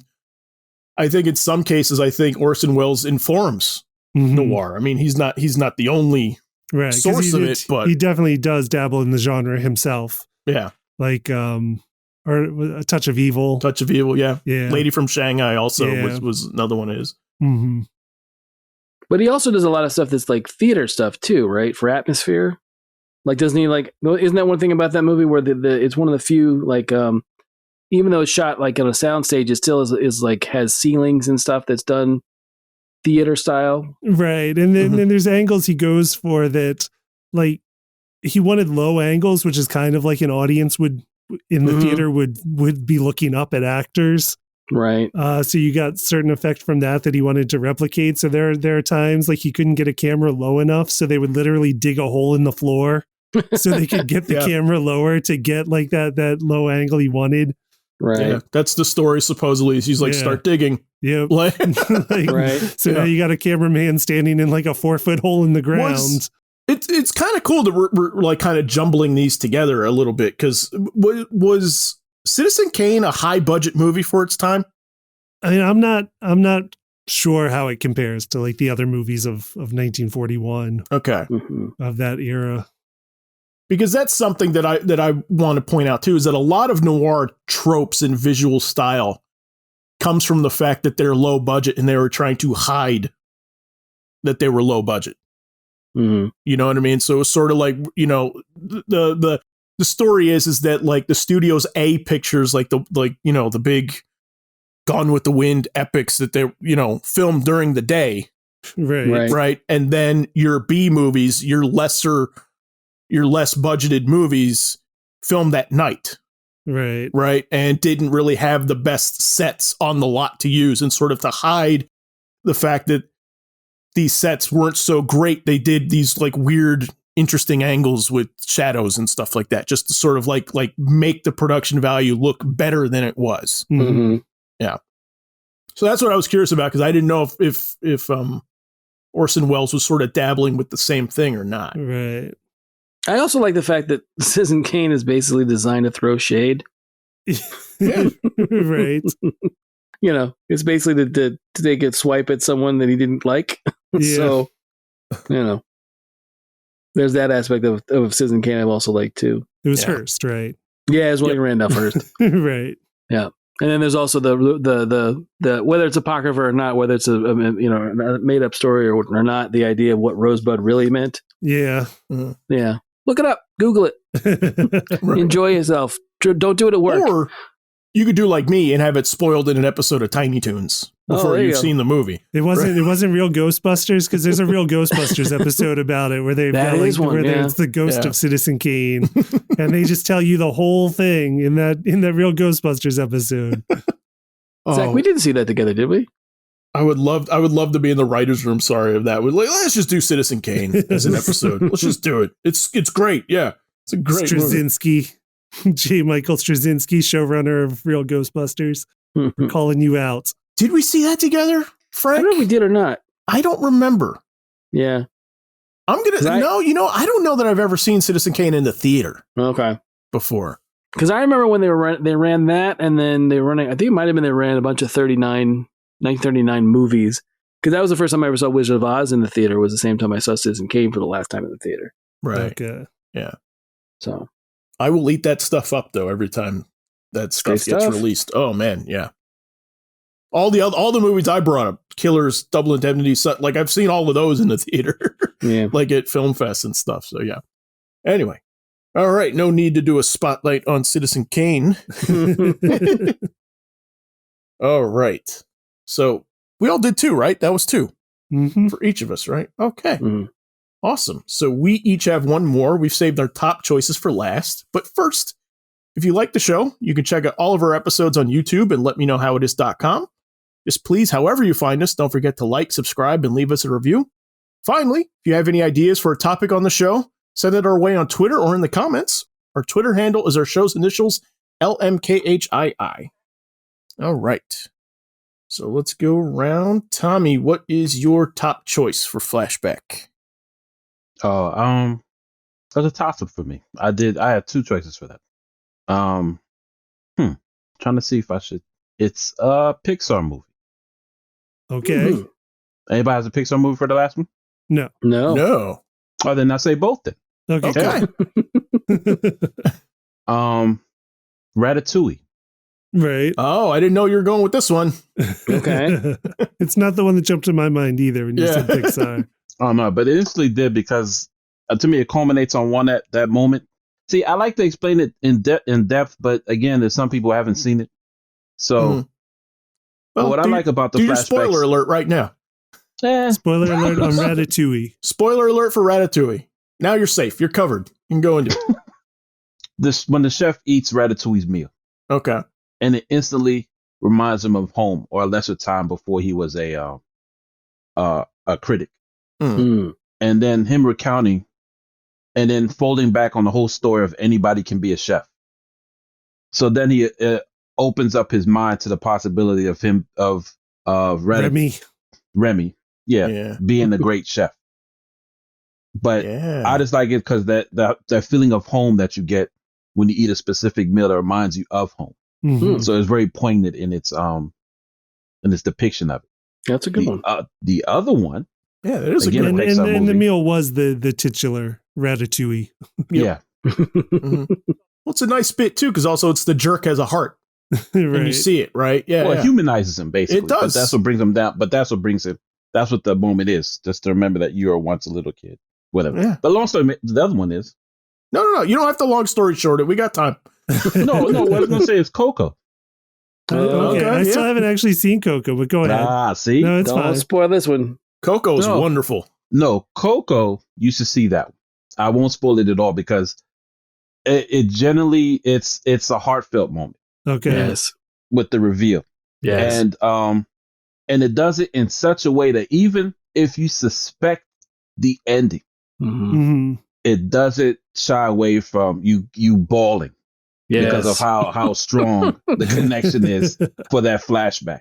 [SPEAKER 1] some cases, I think Orson Welles informs noir. I mean, he's not the only source of it, but
[SPEAKER 4] he definitely does dabble in the genre himself.
[SPEAKER 1] Yeah.
[SPEAKER 4] Like, or A Touch of Evil.
[SPEAKER 1] Touch of Evil. Yeah.
[SPEAKER 4] Yeah.
[SPEAKER 1] Lady from Shanghai also was another one of his.
[SPEAKER 4] Mm-hmm.
[SPEAKER 2] But he also does a lot of stuff that's like theater stuff too, right? For atmosphere. Like, doesn't he like, isn't that one thing about that movie where it's one of the few, like, even though it's shot like on a soundstage, it still is like has ceilings and stuff that's done theater style.
[SPEAKER 4] Right. And then there's angles he goes for that, like he wanted low angles, which is kind of like an audience would in the theater would be looking up at actors.
[SPEAKER 2] Right.
[SPEAKER 4] So you got certain effect from that he wanted to replicate. So there are times like he couldn't get a camera low enough. So they would literally dig a hole in the floor so they could get the camera lower to get like that low angle he wanted.
[SPEAKER 2] Right.
[SPEAKER 1] Yeah, that's the story supposedly. He's like, start digging.
[SPEAKER 4] Yep.
[SPEAKER 1] Like,
[SPEAKER 4] right. So now you got a cameraman standing in like a 4-foot hole in the ground.
[SPEAKER 1] It's kind of cool that we're like kind of jumbling these together a little bit, because was Citizen Kane a high budget movie for its time?
[SPEAKER 4] I mean, I'm not sure how it compares to like the other movies of 1941
[SPEAKER 1] Okay.
[SPEAKER 4] of that era.
[SPEAKER 1] Because that's something that I want to point out too, is that a lot of noir tropes and visual style comes from the fact that they're low budget and they were trying to hide that they were low budget.
[SPEAKER 2] Mm-hmm.
[SPEAKER 1] You know what I mean? So it's sort of like, you know, the story is that like the studio's A pictures, like the big Gone with the Wind epics that they, you know, filmed during the day. Right. And then your B movies, your less budgeted movies filmed at night. Right. And didn't really have the best sets on the lot to use, and sort of to hide the fact that these sets weren't so great. They did these like weird, interesting angles with shadows and stuff like that, just to sort of like make the production value look better than it was.
[SPEAKER 2] Mm-hmm.
[SPEAKER 1] Yeah. So that's what I was curious about, because I didn't know if Orson Welles was sort of dabbling with the same thing or not.
[SPEAKER 4] Right.
[SPEAKER 2] I also like the fact that Citizen Kane is basically designed to throw shade.
[SPEAKER 1] Yeah.
[SPEAKER 4] Right.
[SPEAKER 2] You know, it's basically to take a swipe at someone that he didn't like.
[SPEAKER 4] Yeah.
[SPEAKER 2] So, you know, there's that aspect of Citizen Kane I've also liked too.
[SPEAKER 4] It was Hearst, right?
[SPEAKER 2] Yeah, it's William Randolph Hearst.
[SPEAKER 4] Right.
[SPEAKER 2] Yeah. And then there's also the whether it's apocrypha or not, whether it's a made up story or not, the idea of what Rosebud really meant.
[SPEAKER 4] Yeah.
[SPEAKER 2] Yeah. Look it up. Google it.
[SPEAKER 1] Right.
[SPEAKER 2] Enjoy yourself. Don't do it at work.
[SPEAKER 1] Or you could do like me and have it spoiled in an episode of Tiny Toons before
[SPEAKER 2] there you
[SPEAKER 1] you've
[SPEAKER 2] go.
[SPEAKER 1] seen the movie.
[SPEAKER 4] It wasn't real Ghostbusters, because there's a real Ghostbusters episode about it where they've
[SPEAKER 2] That
[SPEAKER 4] got
[SPEAKER 2] is
[SPEAKER 4] like
[SPEAKER 2] one,
[SPEAKER 4] where
[SPEAKER 2] yeah.
[SPEAKER 4] it's the ghost
[SPEAKER 1] Yeah.
[SPEAKER 4] of Citizen Kane, and they just tell you the whole thing in that real Ghostbusters episode.
[SPEAKER 2] Zach, we didn't see that together, did we?
[SPEAKER 1] I would love to be in the writer's room. Sorry of that. We're like, let's just do Citizen Kane as an episode. Let's just do it. It's great. Yeah, it's a great movie.
[SPEAKER 4] Straczynski, J. Michael Straczynski, showrunner of Real Ghostbusters, calling you out.
[SPEAKER 1] Did we see that together,
[SPEAKER 2] I
[SPEAKER 1] Frank?
[SPEAKER 2] don't know if we did or not.
[SPEAKER 1] I don't remember.
[SPEAKER 2] Yeah.
[SPEAKER 1] I don't know that I've ever seen Citizen Kane in the theater
[SPEAKER 2] Okay.
[SPEAKER 1] before.
[SPEAKER 2] Because I remember when they ran that, and then they were running, I think it might have been they ran a bunch of 1939 movies. Because that was the first time I ever saw Wizard of Oz in the theater, was the same time I saw Citizen Kane for the last time in the theater.
[SPEAKER 1] Right.
[SPEAKER 4] Okay.
[SPEAKER 1] Yeah.
[SPEAKER 2] So
[SPEAKER 1] I will eat that stuff up though every time that stuff gets released. Oh man, yeah. All the movies I brought up, Killers, Double Indemnity, like I've seen all of those in the theater.
[SPEAKER 2] yeah.
[SPEAKER 1] Like at Film Fest and stuff. So yeah. Anyway. All right, no need to do a spotlight on Citizen Kane. All right. So we all did 2, right? That was 2 for each of us, right? Okay.
[SPEAKER 2] Mm-hmm.
[SPEAKER 1] Awesome. So we each have one more. We've saved our top choices for last. But first, if you like the show, you can check out all of our episodes on YouTube and letmeknowhowitis.com. Just please, however you find us, don't forget to like, subscribe, and leave us a review. Finally, if you have any ideas for a topic on the show, send it our way on Twitter or in the comments. Our Twitter handle is our show's initials, LMKHII. All right. So let's go around. Tommy, what is your top choice for Flashback?
[SPEAKER 3] Oh, that's a toss-up for me. I had 2 choices for that. Trying to see if I should. It's a Pixar movie.
[SPEAKER 4] Okay.
[SPEAKER 2] Mm-hmm.
[SPEAKER 3] Anybody has a Pixar movie for the last one?
[SPEAKER 4] No.
[SPEAKER 1] No.
[SPEAKER 3] Oh, then I say both then.
[SPEAKER 4] Okay.
[SPEAKER 3] Ratatouille.
[SPEAKER 4] Right.
[SPEAKER 1] Oh, I didn't know you were going with this one.
[SPEAKER 2] Okay.
[SPEAKER 4] It's not the one that jumped in my mind either when you said Pixar.
[SPEAKER 3] Oh no, but it instantly did, because to me it culminates on one that moment. See, I like to explain it in depth, but again, there's some people who haven't seen it. So,
[SPEAKER 1] Well,
[SPEAKER 3] what I like about the
[SPEAKER 1] do your
[SPEAKER 3] flashbacks.
[SPEAKER 1] spoiler alert right now.
[SPEAKER 4] Spoiler alert on Ratatouille.
[SPEAKER 1] Spoiler alert for Ratatouille. Now you're safe. You're covered. You can go into it.
[SPEAKER 3] When the chef eats Ratatouille's meal,
[SPEAKER 1] Okay.
[SPEAKER 3] and it instantly reminds him of home or a lesser time before he was a critic,
[SPEAKER 2] Mm.
[SPEAKER 3] and then him recounting, and then folding back on the whole story of anybody can be a chef. So then he opens up his mind to the possibility of him of
[SPEAKER 4] Remy.
[SPEAKER 3] Remy, being a great chef. But
[SPEAKER 1] Yeah.
[SPEAKER 3] I just like it because that feeling of home that you get when you eat a specific meal that reminds you of home.
[SPEAKER 4] Mhm.
[SPEAKER 3] So it's very poignant in its depiction of it.
[SPEAKER 2] That's a good one.
[SPEAKER 3] The other one,
[SPEAKER 1] Yeah, that is
[SPEAKER 3] Again,
[SPEAKER 1] a
[SPEAKER 3] a
[SPEAKER 1] good
[SPEAKER 3] Pixar
[SPEAKER 4] And the
[SPEAKER 3] movie.
[SPEAKER 4] meal was the titular ratatouille.
[SPEAKER 3] yeah,
[SPEAKER 1] Mhm. Well, it's a nice bit too, because also it's the jerk has a heart, and you
[SPEAKER 4] Right.
[SPEAKER 1] see it, right? Yeah,
[SPEAKER 3] well, it
[SPEAKER 1] yeah.
[SPEAKER 3] humanizes him basically.
[SPEAKER 1] It does.
[SPEAKER 3] But that's what brings him down. But that's what brings it. That's what the moment is. Just to remember that you were once a little kid. Whatever.
[SPEAKER 1] Yeah.
[SPEAKER 3] But long story, the other one is
[SPEAKER 1] No. You don't have to long story short it. We got time.
[SPEAKER 3] no. What I was gonna say is Coco.
[SPEAKER 4] Okay, I still haven't actually seen Coco, but go ahead.
[SPEAKER 3] See,
[SPEAKER 4] No, it's
[SPEAKER 2] Don't
[SPEAKER 4] fine.
[SPEAKER 2] spoil this one.
[SPEAKER 1] Coco is
[SPEAKER 3] No.
[SPEAKER 1] wonderful.
[SPEAKER 3] No, Coco. You should see that one. I won't spoil it at all because it generally it's a heartfelt moment
[SPEAKER 4] Okay.
[SPEAKER 2] Yes.
[SPEAKER 3] with the reveal.
[SPEAKER 2] Yes.
[SPEAKER 3] And it does it in such a way that even if you suspect the ending,
[SPEAKER 2] Mhm.
[SPEAKER 4] hmm
[SPEAKER 3] it doesn't shy away from you bawling because of
[SPEAKER 2] Yes.
[SPEAKER 3] how strong the connection is for that flashback.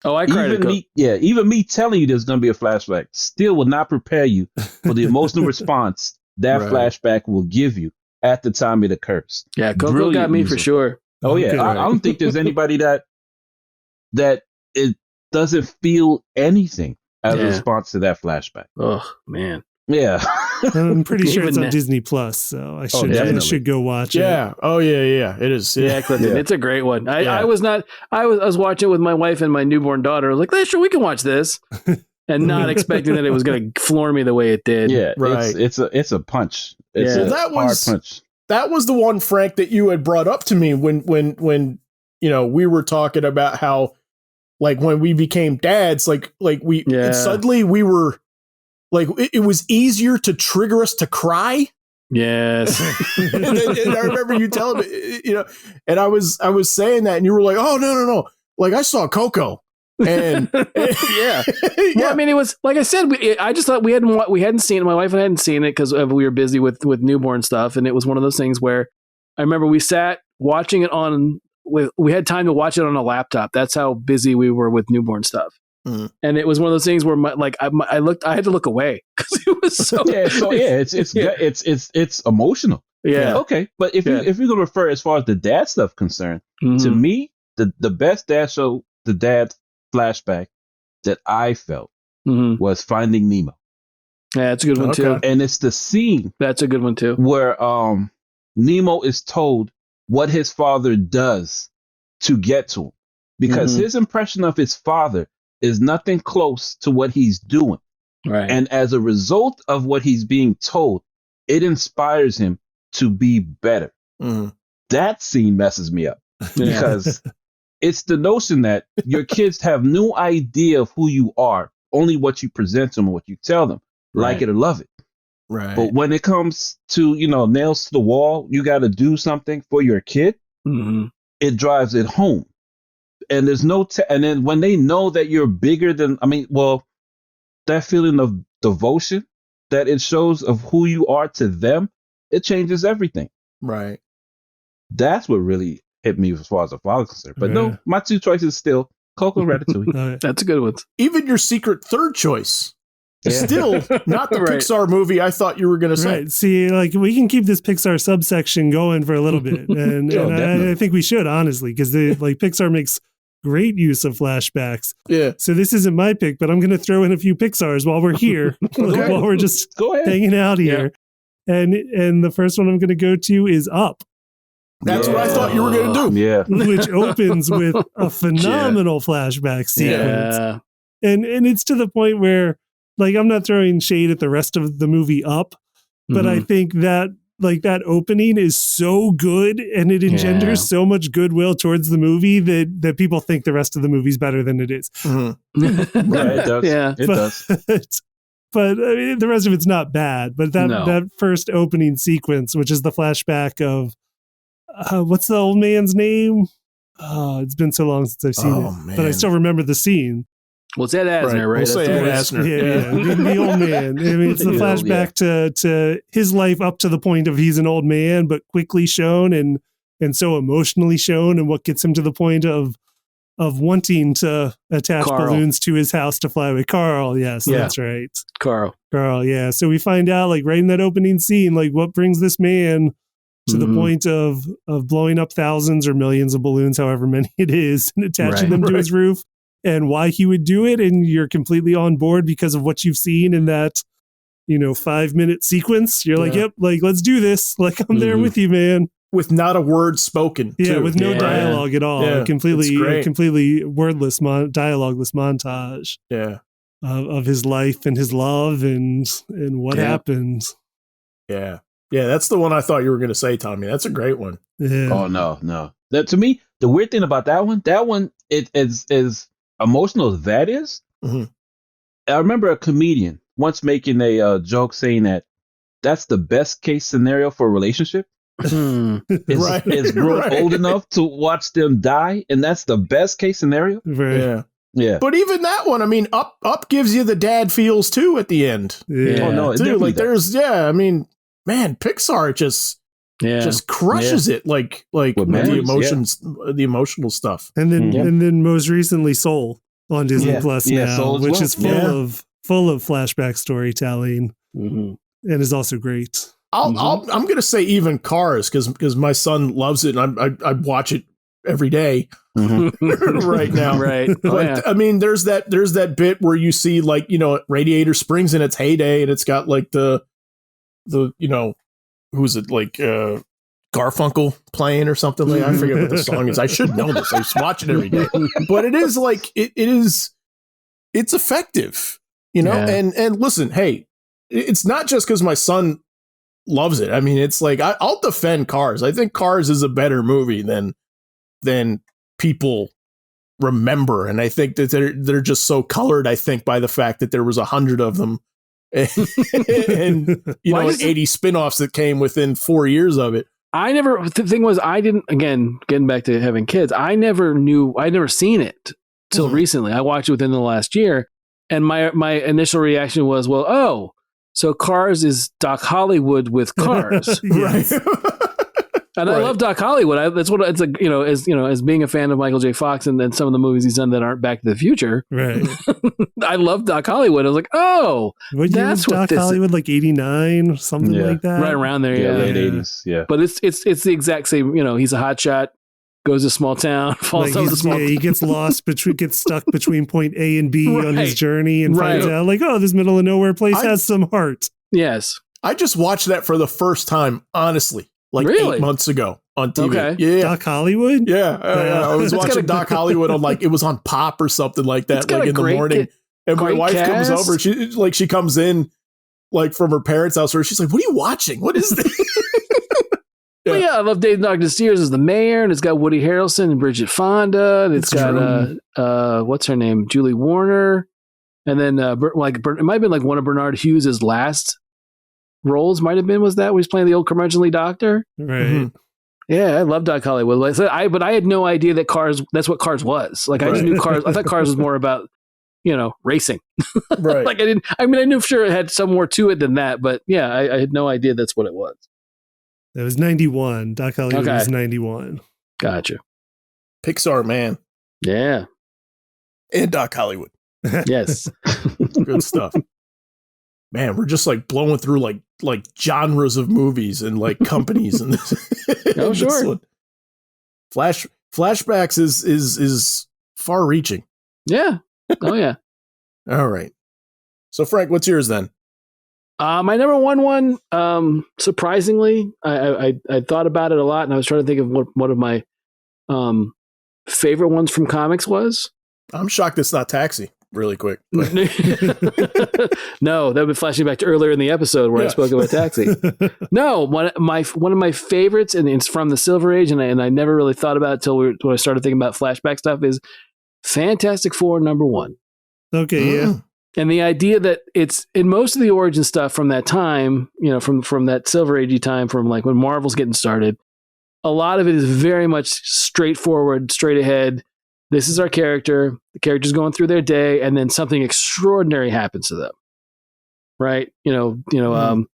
[SPEAKER 2] Oh, I cried.
[SPEAKER 3] Even me telling you there's gonna be a flashback still will not prepare you for the emotional response that
[SPEAKER 1] Right.
[SPEAKER 3] flashback will give you at the time it occurs.
[SPEAKER 2] Yeah, Coco
[SPEAKER 3] Brilliant
[SPEAKER 2] got me for
[SPEAKER 3] music.
[SPEAKER 2] sure.
[SPEAKER 3] Oh yeah,
[SPEAKER 4] Okay.
[SPEAKER 3] I don't think there's anybody that it doesn't feel anything as a
[SPEAKER 2] Yeah.
[SPEAKER 3] response to that flashback.
[SPEAKER 2] Oh man.
[SPEAKER 3] Yeah.
[SPEAKER 4] I'm pretty sure it's
[SPEAKER 2] Even
[SPEAKER 4] on
[SPEAKER 2] that-
[SPEAKER 4] Disney Plus, so I
[SPEAKER 3] definitely.
[SPEAKER 4] should go watch it.
[SPEAKER 1] Yeah. Oh yeah. It is.
[SPEAKER 2] Yeah, Clifton,
[SPEAKER 3] Yeah.
[SPEAKER 2] it's a great one. I
[SPEAKER 1] Yeah.
[SPEAKER 2] was watching it with my wife and my newborn daughter. I was like, "Yeah, sure, we can watch this," and not expecting that it was going to floor me the way it did.
[SPEAKER 3] Yeah.
[SPEAKER 1] Right.
[SPEAKER 3] It's a punch. It's
[SPEAKER 2] Yeah.
[SPEAKER 3] a
[SPEAKER 1] Well, that
[SPEAKER 3] hard
[SPEAKER 1] was-
[SPEAKER 3] punch.
[SPEAKER 1] That was the one, Frank, that you had brought up to me when we were talking about how, like, when we became dads, like we
[SPEAKER 2] Yeah.
[SPEAKER 1] suddenly we were like it was easier to trigger us to cry.
[SPEAKER 2] Yes.
[SPEAKER 1] and I remember you telling me, and I was saying that, and you were like, "Oh no, like I saw Coco," and
[SPEAKER 2] Yeah. Well, I mean, it was like I said. I just thought we hadn't seen it. My wife and I hadn't seen it because we were busy with newborn stuff, and it was one of those things where I remember we sat watching it on. We had time to watch it on a laptop. That's how busy we were with newborn stuff.
[SPEAKER 1] Mhm.
[SPEAKER 2] And it was one of those things where I had to look away because it was so.
[SPEAKER 3] It's emotional.
[SPEAKER 2] Yeah.
[SPEAKER 3] Okay, but if you're gonna refer as far as the dad stuff concerned, to
[SPEAKER 2] Mhm.
[SPEAKER 3] me, the best dad show, the dad flashback that I felt
[SPEAKER 2] Mhm.
[SPEAKER 3] was Finding Nemo,
[SPEAKER 2] Yeah, that's a good one too.
[SPEAKER 1] Okay.
[SPEAKER 3] and it's the scene
[SPEAKER 2] That's a good one too.
[SPEAKER 3] where Nemo is told what his father does to get to him, because
[SPEAKER 2] Mhm.
[SPEAKER 3] his impression of his father is nothing close to what he's doing.
[SPEAKER 2] Right.
[SPEAKER 3] And as a result of what he's being told, it inspires him to be better.
[SPEAKER 1] Mhm.
[SPEAKER 3] That scene messes me up
[SPEAKER 2] Yeah.
[SPEAKER 3] because it's the notion that your kids have no idea of who you are, only what you present to them and what you tell them, like
[SPEAKER 2] Right.
[SPEAKER 3] it or love it.
[SPEAKER 1] Right.
[SPEAKER 3] But when it comes to, nails to the wall, you got to do something for your kid,
[SPEAKER 2] Mhm.
[SPEAKER 3] it drives it home. And there's no, and then when they know that you're bigger than, that feeling of devotion that it shows of who you are to them, it changes everything.
[SPEAKER 1] Right.
[SPEAKER 3] That's what really hit me as far as the father is concerned. But
[SPEAKER 4] Yeah.
[SPEAKER 3] no, my two choices still Coco and Ratatouille.
[SPEAKER 4] All right.
[SPEAKER 2] That's a good one.
[SPEAKER 1] Even your secret third choice,
[SPEAKER 3] Yeah.
[SPEAKER 1] still not the
[SPEAKER 2] Right.
[SPEAKER 1] Pixar movie I thought you were going to say.
[SPEAKER 4] Right. See, like we can keep this Pixar subsection going for a little bit, and,
[SPEAKER 3] Oh,
[SPEAKER 4] and
[SPEAKER 3] definitely.
[SPEAKER 4] I think we should honestly, because Pixar makes great use of flashbacks.
[SPEAKER 1] Yeah.
[SPEAKER 4] So this isn't my pick, but I'm going to throw in a few Pixars while we're here,
[SPEAKER 1] Okay.
[SPEAKER 4] while we're just
[SPEAKER 3] Go ahead.
[SPEAKER 4] hanging out here. And the first one I'm going to go to is Up,
[SPEAKER 1] That's what I thought you were going to do.
[SPEAKER 3] Yeah.
[SPEAKER 4] which opens with a phenomenal flashback sequence.
[SPEAKER 2] Yeah.
[SPEAKER 4] And it's to the point where, like, I'm not throwing shade at the rest of the movie Up, but I
[SPEAKER 2] Mhm.
[SPEAKER 4] think that that opening is so good and it engenders
[SPEAKER 2] Yeah.
[SPEAKER 4] so much goodwill towards the movie that people think the rest of the movie's better than it is.
[SPEAKER 1] Mhm.
[SPEAKER 3] Yeah, it does.
[SPEAKER 2] Yeah.
[SPEAKER 3] It does.
[SPEAKER 4] But I mean, the rest of it's not bad. But
[SPEAKER 2] No.
[SPEAKER 4] that first opening sequence, which is the flashback of what's the old man's name? Oh, it's been so long since I've seen
[SPEAKER 1] Oh,
[SPEAKER 4] it, but I
[SPEAKER 1] man.
[SPEAKER 4] still remember the scene.
[SPEAKER 2] Well, it's Ed Asner, right?
[SPEAKER 1] We'll
[SPEAKER 2] That's
[SPEAKER 1] say
[SPEAKER 2] the
[SPEAKER 1] Ed
[SPEAKER 2] voice.
[SPEAKER 1] Asner.
[SPEAKER 4] Yeah. The old man. I mean, it's the
[SPEAKER 3] The old,
[SPEAKER 4] flashback to his life up to the point of he's an old man, but quickly shown and so emotionally shown, and what gets him to the point of wanting to attach
[SPEAKER 2] Carl.
[SPEAKER 4] balloons to his house to fly away. Carl, yes,
[SPEAKER 2] Yeah.
[SPEAKER 4] that's right.
[SPEAKER 2] Carl.
[SPEAKER 4] Carl, yeah. So we find out, like, right in that opening scene, like, what brings this man to the point of blowing up thousands or millions of balloons, however many it is, and attaching them to his roof, and why he would do it. And you're completely on board because of what you've seen in that, 5-minute sequence. You're like, yep, like, let's do this. Like, I'm there with you, man.
[SPEAKER 1] With not a word spoken.
[SPEAKER 4] Yeah,
[SPEAKER 1] too.
[SPEAKER 4] with no dialogue at all.
[SPEAKER 1] Yeah,
[SPEAKER 4] completely wordless, dialogueless montage.
[SPEAKER 1] Yeah.
[SPEAKER 4] Of his life and his love and what happened.
[SPEAKER 1] Yeah. Yeah, that's the one I thought you were going to say, Tommy. That's a great one.
[SPEAKER 4] Yeah.
[SPEAKER 3] Oh no. That, to me, the weird thing about that one, it is as emotional as that is.
[SPEAKER 1] Mhm.
[SPEAKER 3] I remember a comedian once making a joke saying that's the best case scenario for a relationship. Is grown old enough to watch them die, and that's the best case scenario.
[SPEAKER 4] Right.
[SPEAKER 3] Yeah.
[SPEAKER 1] But even that one, I mean, Up gives you the dad feels too at the end.
[SPEAKER 4] Yeah.
[SPEAKER 3] Oh no, it
[SPEAKER 1] Too.
[SPEAKER 3] definitely
[SPEAKER 1] Like
[SPEAKER 3] does.
[SPEAKER 1] there's, I mean, man, Pixar just crushes it, like with the
[SPEAKER 3] memories,
[SPEAKER 1] emotions, the emotional stuff.
[SPEAKER 4] And then
[SPEAKER 3] Mhm.
[SPEAKER 4] and then most recently Soul on Disney Plus now,
[SPEAKER 3] Soul as
[SPEAKER 4] which
[SPEAKER 3] well.
[SPEAKER 4] is full of flashback storytelling and is also great.
[SPEAKER 1] I'm going to say even Cars because my son loves it and I watch it every day right now.
[SPEAKER 2] Right.
[SPEAKER 1] But I mean, there's that bit where you see, like, Radiator Springs in its heyday, and it's got like the who's it, like Garfunkel playing or something like. I forget what the song is. I should know this. I just watch it every day. But it is like it's effective, And listen, hey, it's not just because my son loves it. I mean, it's like I'll defend Cars. I think Cars is a better movie than people remember, and I think that they're just so colored, I think, by the fact that there was 100 of them and 80 spin-offs that came within 4 years of it.
[SPEAKER 2] The thing was, I didn't, again, getting back to having kids, I'd never seen it till recently. I watched it within the last year, and my initial reaction was, well, so Cars is Doc Hollywood with Cars.
[SPEAKER 1] Right.
[SPEAKER 2] And I love Doc Hollywood. That's what it's like, as being a fan of Michael J. Fox and then some of the movies he's done that aren't Back to the Future.
[SPEAKER 4] Right.
[SPEAKER 2] I love Doc Hollywood. I was like, that's what
[SPEAKER 4] Doc
[SPEAKER 2] this
[SPEAKER 4] Hollywood, like 89 or something like that.
[SPEAKER 2] right around there.
[SPEAKER 3] Late 80s. Yeah.
[SPEAKER 2] But it's the exact same. He's a hotshot, goes to a small town, falls over the small town.
[SPEAKER 4] He gets gets stuck between point A and B on his journey and finds out, like, this middle of nowhere place has some heart.
[SPEAKER 2] Yes.
[SPEAKER 1] I just watched that for the first time, honestly. Like 8 months ago on TV.
[SPEAKER 2] Okay.
[SPEAKER 1] Yeah.
[SPEAKER 4] Doc Hollywood?
[SPEAKER 1] Yeah. I was watching Doc Hollywood on, like, it was on Pop or something like that, like in the morning. And my wife comes over. She comes in, like, from her parents' house, where she's like, "What are you watching? What is this?"
[SPEAKER 2] Well, I love Dave Dr. Steers as the mayor, and it's got Woody Harrelson and Bridget Fonda, and it's got what's her name, Julie Warner, and then it might have been like one of Bernard Hughes's last roles. Might have been where he's playing the old curmudgeonly doctor.
[SPEAKER 4] Right.
[SPEAKER 1] Mm-hmm.
[SPEAKER 2] Yeah, I love Doc Hollywood. Like I said, but I had no idea that Cars. That's what Cars was. Like I just knew Cars. I thought Cars was more about racing.
[SPEAKER 1] Right.
[SPEAKER 2] Like I knew for sure it had some more to it than that. But yeah, I had no idea that's what it was.
[SPEAKER 4] That was 91. Doc Hollywood was 91.
[SPEAKER 2] Gotcha.
[SPEAKER 1] Pixar, man.
[SPEAKER 2] Yeah.
[SPEAKER 1] And Doc Hollywood.
[SPEAKER 2] Yes.
[SPEAKER 1] Good stuff. Man, we're just like blowing through like genres of movies and like companies and this.
[SPEAKER 2] Oh, sure.
[SPEAKER 1] Flashbacks is far reaching.
[SPEAKER 2] Yeah. Oh yeah.
[SPEAKER 1] All right. So Frank, what's yours then?
[SPEAKER 2] My number one, surprisingly, I thought about it a lot, and I was trying to think of what one of my favorite ones from comics was.
[SPEAKER 1] I'm shocked it's not Taxi. Really quick.
[SPEAKER 2] No, that would be flashing back to earlier in the episode where I spoke about Taxi. No, one of my favorites, and it's from the Silver Age, and I never really thought about it until when I started thinking about flashback stuff, is Fantastic Four #1.
[SPEAKER 4] Okay, yeah.
[SPEAKER 2] And the idea that it's in most of the origin stuff from that time, from that Silver Agey time, from like when Marvel's getting started, a lot of it is very much straightforward, straight ahead. This is our character. The character's going through their day, and then something extraordinary happens to them. Right? Don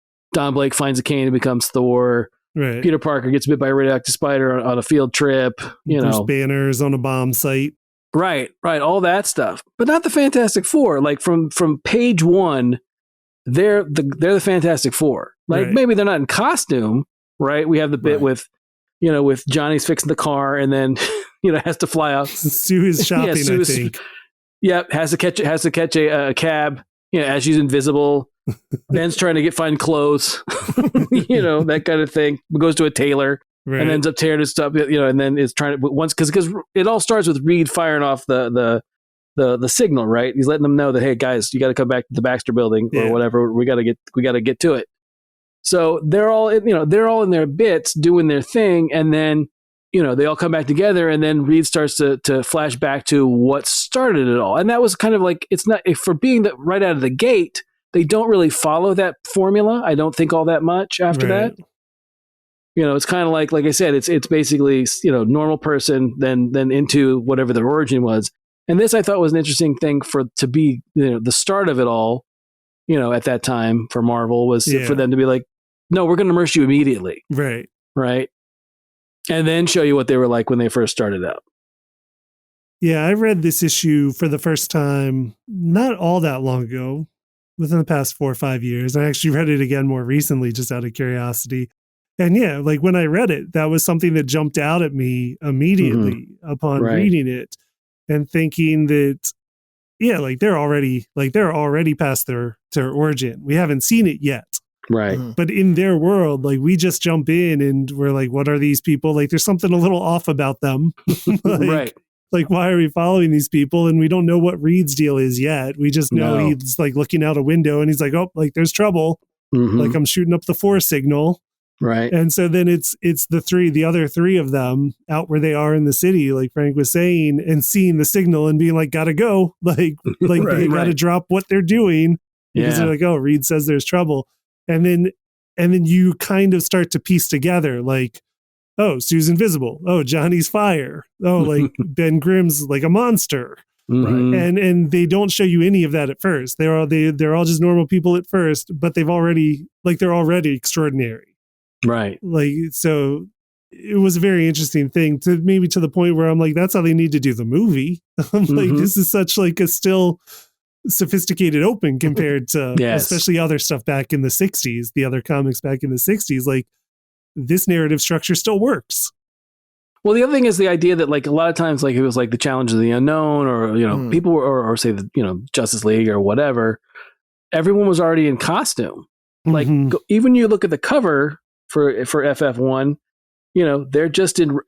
[SPEAKER 2] Blake finds a cane and becomes Thor.
[SPEAKER 4] Right.
[SPEAKER 2] Peter Parker gets bit by a radioactive spider on a field trip.
[SPEAKER 4] Bruce Banner's on a bomb site.
[SPEAKER 2] Right, all that stuff, but not the Fantastic Four. Like from page one, they're the Fantastic Four. Like maybe they're not in costume, right? We have the bit with, with Johnny's fixing the car, and then has to fly out.
[SPEAKER 4] Sue is shopping, I think.
[SPEAKER 2] Yep, has to catch a cab. As she's invisible. Ben's trying to find clothes, that kind of thing. Goes to a tailor. Right. And ends up tearing his stuff, and then is trying to because it all starts with Reed firing off the signal, right? He's letting them know that, hey guys, you got to come back to the Baxter Building or whatever. We got to get to it. So they're all in their bits doing their thing, and then they all come back together, and then Reed starts to flash back to what started it all, and that was kind of like it's not for being that right out of the gate. They don't really follow that formula. I don't think all that much after that. It's kind of like I said, it's basically, normal person, then into whatever their origin was. And this I thought was an interesting thing to be, the start of it all, at that time for Marvel was for them to be like, no, we're going to immerse you immediately. Right. Right. And then show you what they were like when they first started out.
[SPEAKER 4] Yeah. I read this issue for the first time, not all that long ago, within the past 4 or 5 years. I actually read it again more recently, just out of curiosity. And like when I read it, that was something that jumped out at me immediately upon reading it and thinking that, they're already past their origin. We haven't seen it yet. Right. But in their world, we just jump in and we're like, what are these people? There's something a little off about them. Right. Why are we following these people? And we don't know what Reed's deal is yet. We just know he's looking out a window and he's like, oh, there's trouble. Mm-hmm. I'm shooting up the 4 signal. Right. And so then it's the other 3 of them out where they are in the city, like Frank was saying, and seeing the signal and being like, gotta go. They gotta drop what they're doing because they're like, oh, Reed says there's trouble. And then you kind of start to piece together oh, Sue's invisible. Oh, Johnny's fire. Oh, Ben Grimm's like a monster. Mm-hmm. And they don't show you any of that at first. They're all just normal people at first, but they're already extraordinary. Right. So it was a very interesting thing to the point where I'm like, that's how they need to do the movie. I'm like, this is such a still sophisticated open compared to especially other stuff back in the 60s, the other comics back in the 60s. This narrative structure still works.
[SPEAKER 2] Well, the other thing is the idea that a lot of times it was the Challenge of the Unknown or people or say the Justice League or whatever, everyone was already in costume. Even you look at the cover for FF1, they're just in,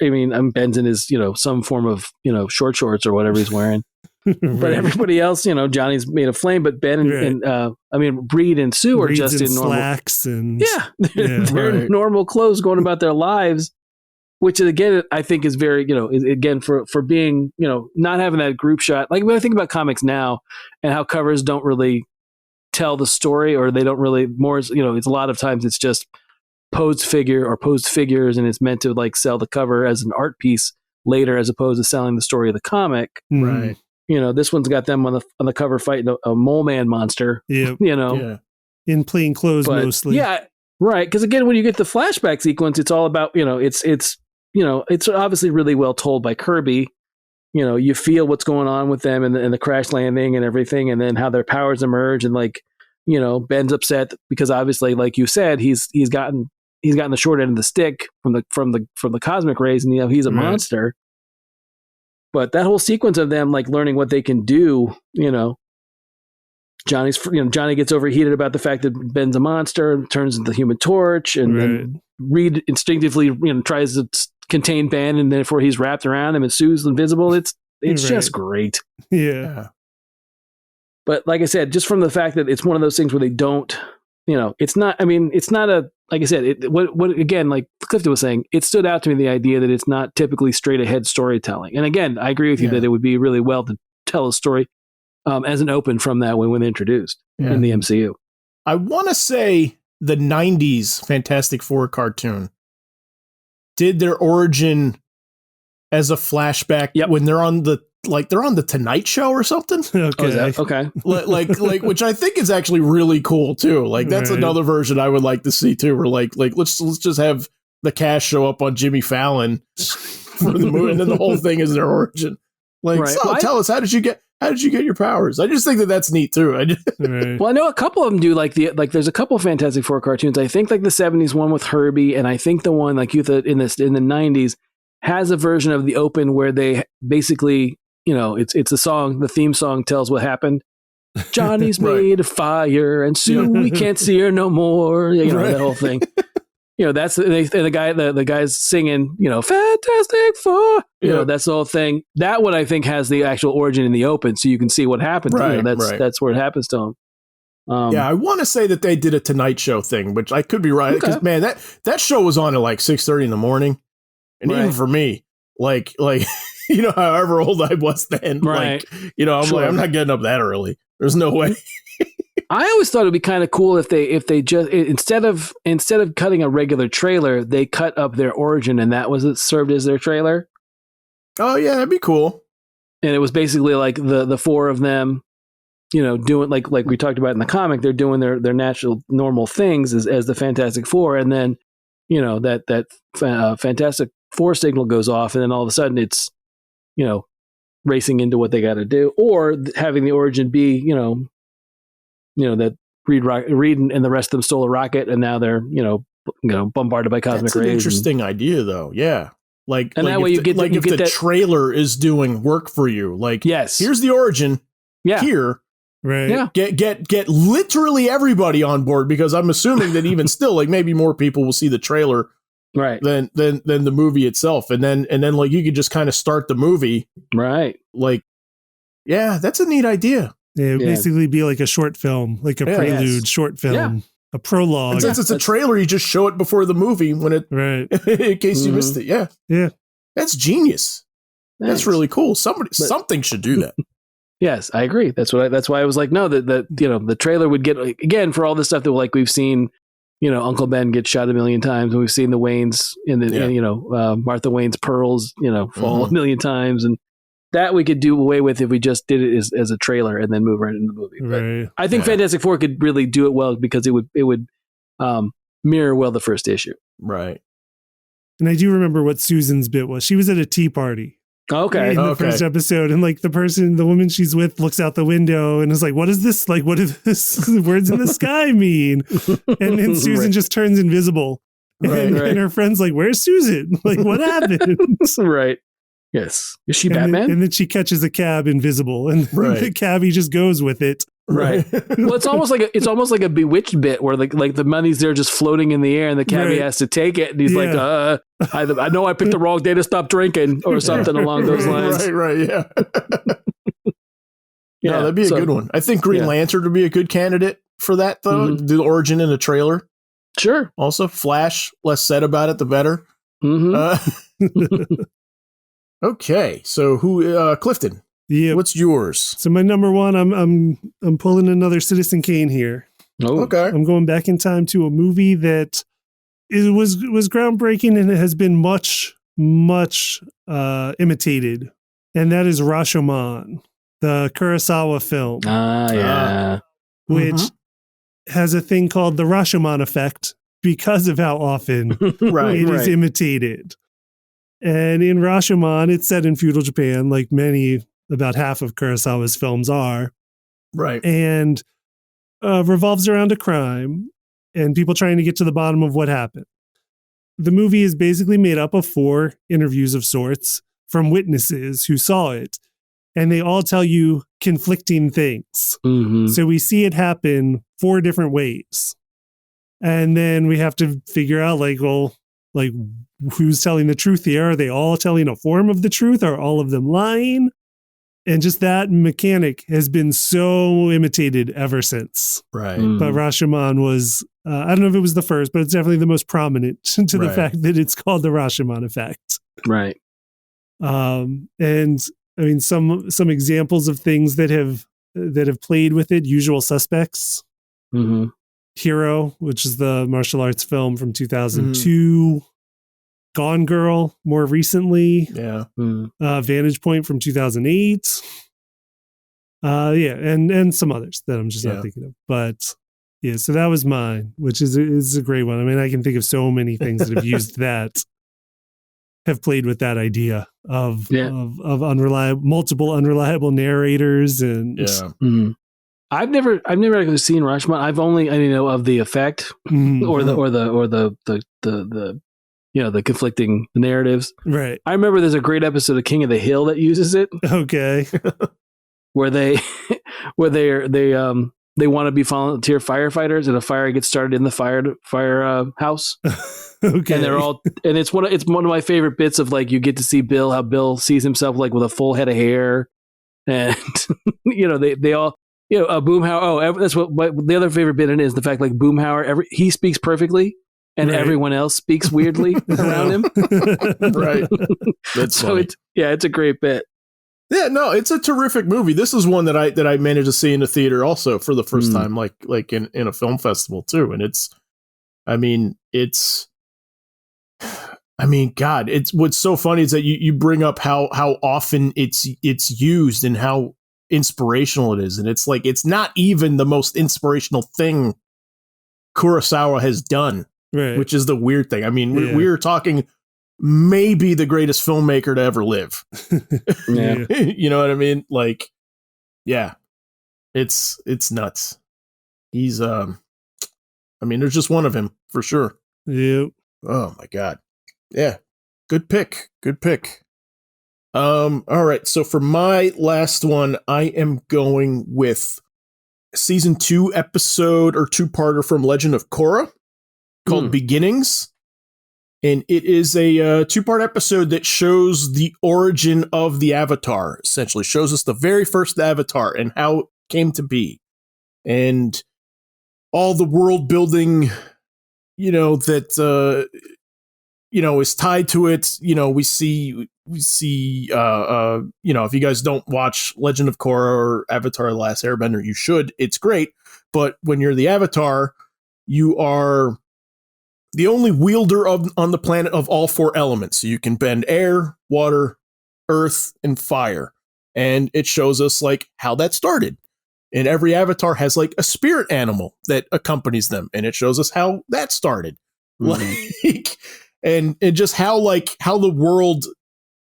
[SPEAKER 2] Ben's in his, some form of, short shorts or whatever he's wearing. Right. But everybody else, Johnny's made of flame, but Ben and Reed and Sue are just in normal
[SPEAKER 4] slacks and
[SPEAKER 2] they're in normal clothes going about their lives, which again, I think is very, again, for being, not having that group shot. When I think about comics now and how covers don't really tell the story, or they don't really it's a lot of times it's just posed figure or posed figures, and it's meant to sell the cover as an art piece later as opposed to selling the story of the comic. Right. This one's got them on the cover fighting a mole man monster. Yeah.
[SPEAKER 4] In plain clothes mostly.
[SPEAKER 2] Yeah. Right. Because again, when you get the flashback sequence, it's all about, it's obviously really well told by Kirby. You feel what's going on with them and the crash landing and everything, and then how their powers emerge, and Ben's upset because obviously, like you said, he's gotten the short end of the stick from the cosmic rays, and he's a monster. But that whole sequence of them learning what they can do, Johnny gets overheated about the fact that Ben's a monster and turns into the Human Torch, and then Reed instinctively tries to contain Ben, and therefore he's wrapped around him and Sue's invisible. It's just great.
[SPEAKER 4] Yeah.
[SPEAKER 2] But like I said, just from the fact that it's one of those things where they don't, it's not a, like I said, what again, like Clifton was saying, it stood out to me, the idea that it's not typically straight ahead storytelling. And again, I agree with you that it would be really well to tell a story as an open from that when introduced in the MCU.
[SPEAKER 1] I want to say the 90s Fantastic Four cartoon did their origin as a flashback when they're on the Tonight Show or something.
[SPEAKER 4] Okay.
[SPEAKER 2] Okay.
[SPEAKER 1] like which I think is actually really cool too. That's another version I would like to see too. Where let's just have the cast show up on Jimmy Fallon for the movie, and then the whole thing is their origin. Like,
[SPEAKER 2] Right.
[SPEAKER 1] so tell us, how did you get your powers? I just think that that's neat too.
[SPEAKER 4] Right.
[SPEAKER 2] Well, I know a couple of them do there's a couple of Fantastic Four cartoons. I think like the 70s one with Herbie, and I think the one like in the 90s has a version of the open where they basically, it's a song, the theme song tells what happened. Johnny's made of fire and soon we can't see her no more. That whole thing. That's the guy's singing, Fantastic Four. That's the whole thing. That one I think has the actual origin in the open, so you can see what happened.
[SPEAKER 1] Right,
[SPEAKER 2] that's where it happens to him.
[SPEAKER 1] I want to say that they did a Tonight Show thing, which I could be right, because man, that show was on at like 6:30 in the morning, and even for me, like however old I was then,
[SPEAKER 2] right.
[SPEAKER 1] I'm not getting up that early. There's no way.
[SPEAKER 2] I always thought it'd be kind of cool if they just instead of cutting a regular trailer, they cut up their origin, and that was it served as their trailer.
[SPEAKER 1] Oh yeah, that'd be cool.
[SPEAKER 2] And it was basically like the four of them, doing like we talked about in the comic, they're doing their natural normal things as the Fantastic Four, and then that Fantastic Four signal goes off, and then all of a sudden it's racing into what they got to do, or having the origin be that Reed and the rest of them stole a rocket, and now they're bombarded by cosmic
[SPEAKER 1] That's
[SPEAKER 2] rays.
[SPEAKER 1] An interesting idea, though. Yeah,
[SPEAKER 2] and that way you get
[SPEAKER 1] the trailer is doing work for you. Like,
[SPEAKER 2] yes,
[SPEAKER 1] here's the origin.
[SPEAKER 2] Yeah,
[SPEAKER 1] here,
[SPEAKER 4] right.
[SPEAKER 2] Yeah,
[SPEAKER 1] get literally everybody on board, because I'm assuming that even still, like maybe more people will see the trailer,
[SPEAKER 2] right,
[SPEAKER 1] than the movie itself, and then like you could just kind of start the movie,
[SPEAKER 2] right.
[SPEAKER 1] Like, yeah, that's a neat idea.
[SPEAKER 4] Yeah, it would basically be like a short film, like a prelude short film, a prologue.
[SPEAKER 1] And since it's a trailer, you just show it before the movie when it,
[SPEAKER 4] right?
[SPEAKER 1] in case you missed it. Yeah,
[SPEAKER 4] yeah,
[SPEAKER 1] that's genius.
[SPEAKER 2] Thanks.
[SPEAKER 1] That's really cool. Something should do that.
[SPEAKER 2] Yes, I agree. That's why I was like, no, that the trailer would get, again, for all the stuff that like we've seen, Uncle Ben get shot a million times, and we've seen the Waynes Martha Wayne's pearls, fall a million times, and that we could do away with if we just did it as a trailer and then move right into the movie.
[SPEAKER 4] Right.
[SPEAKER 2] But I think Fantastic Four could really do it well, because it would mirror well the first issue.
[SPEAKER 1] Right.
[SPEAKER 4] And I do remember what Susan's bit was. She was at a tea party.
[SPEAKER 2] Okay.
[SPEAKER 4] In the first episode, and like the woman she's with looks out the window and is like, what is this? Like, what do this words in the sky mean? And then Susan just turns invisible. And her friend's like, where's Susan? Like, what happened?
[SPEAKER 2] Right. Yes. Is she Batman?
[SPEAKER 4] And then she catches a cab invisible, and the cabbie just goes with it.
[SPEAKER 2] Right. Well, it's almost like a Bewitched bit where like the money's there just floating in the air, and the cabbie has to take it, and he's like, I know I picked the wrong day to stop drinking, or something along those lines.
[SPEAKER 1] Right. Yeah. No, that'd be a good one. I think Green Lantern would be a good candidate for that, though.
[SPEAKER 2] Mm-hmm.
[SPEAKER 1] The origin in a trailer.
[SPEAKER 2] Sure.
[SPEAKER 1] Also, Flash, less said about it, the better.
[SPEAKER 2] Mm-hmm.
[SPEAKER 1] Okay, so who? Clifton.
[SPEAKER 4] Yeah.
[SPEAKER 1] What's yours?
[SPEAKER 4] So my number one, I'm pulling another Citizen Kane here.
[SPEAKER 2] Oh,
[SPEAKER 1] okay.
[SPEAKER 4] I'm going back in time to a movie that was groundbreaking, and it has been much imitated, and that is Rashomon, the Kurosawa film. Which has a thing called the Rashomon effect because of how often it is imitated. And in Rashomon, it's set in feudal Japan, like about half of Kurosawa's films are.
[SPEAKER 1] Right.
[SPEAKER 4] And revolves around a crime and people trying to get to the bottom of what happened. The movie is basically made up of 4 interviews of sorts from witnesses who saw it. And they all tell you conflicting things.
[SPEAKER 2] Mm-hmm.
[SPEAKER 4] So we see it happen 4 different ways. And then we have to figure out, who's telling the truth here? Are they all telling a form of the truth? Are all of them lying? And just that mechanic has been so imitated ever since.
[SPEAKER 1] Right.
[SPEAKER 4] But Rashomon was, I don't know if it was the first, but it's definitely the most prominent to the fact that it's called the Rashomon effect.
[SPEAKER 2] Right.
[SPEAKER 4] And I mean, some examples of things that have played with it: Usual Suspects, Hero, which is the martial arts film from 2002, Gone Girl more recently, Vantage Point from 2008, and some others that I'm just not thinking of. But yeah, so that was mine, which is a great one. I mean, I can think of so many things that have used that. have played with that idea of multiple unreliable narrators and
[SPEAKER 2] Mm-hmm. I've never actually seen Rashomon. I've only know of the effect or the the conflicting narratives.
[SPEAKER 4] Right.
[SPEAKER 2] I remember there's a great episode of King of the Hill that uses it.
[SPEAKER 4] Okay.
[SPEAKER 2] where they want to be volunteer firefighters and a fire gets started in the fire house.
[SPEAKER 4] Okay.
[SPEAKER 2] And they're all, and it's one of my favorite bits of like, you get to see how Bill sees himself like with a full head of hair, and they all, Boomhauer. That's what the other favorite bit in it is the fact like Boomhauer, he speaks perfectly and everyone else speaks weirdly around him.
[SPEAKER 1] Right. That's
[SPEAKER 2] so
[SPEAKER 1] funny.
[SPEAKER 2] It's a great bit.
[SPEAKER 1] Yeah, no, it's a terrific movie. This is one that I managed to see in the theater also for the first time, like in a film festival too. And God, it's what's so funny is that you bring up how often it's used and how inspirational it is. And it's like, it's not even the most inspirational thing Kurosawa has done,
[SPEAKER 4] right.
[SPEAKER 1] which is the weird thing. I mean, we were talking maybe the greatest filmmaker to ever live.
[SPEAKER 2] Yeah.
[SPEAKER 1] You know what I mean? Like, yeah, it's nuts. He's, there's just one of him for sure.
[SPEAKER 4] Yep.
[SPEAKER 1] Oh my God. Yeah. Good pick. All right. So for my last one, I am going with season 2 episode or 2-parter from Legend of Korra called Beginnings. And it is a 2-part episode that shows the origin of the Avatar, essentially shows us the very first Avatar and how it came to be. And all the world building, that, is tied to it. We see, if you guys don't watch Legend of Korra or Avatar: The Last Airbender, you should. It's great. But when you're the Avatar, you are the only wielder on the planet of all 4 elements. So you can bend air, water, earth, and fire. And it shows us like how that started. And every avatar has like a spirit animal that accompanies them. And it shows us how that started. Like, and just how the world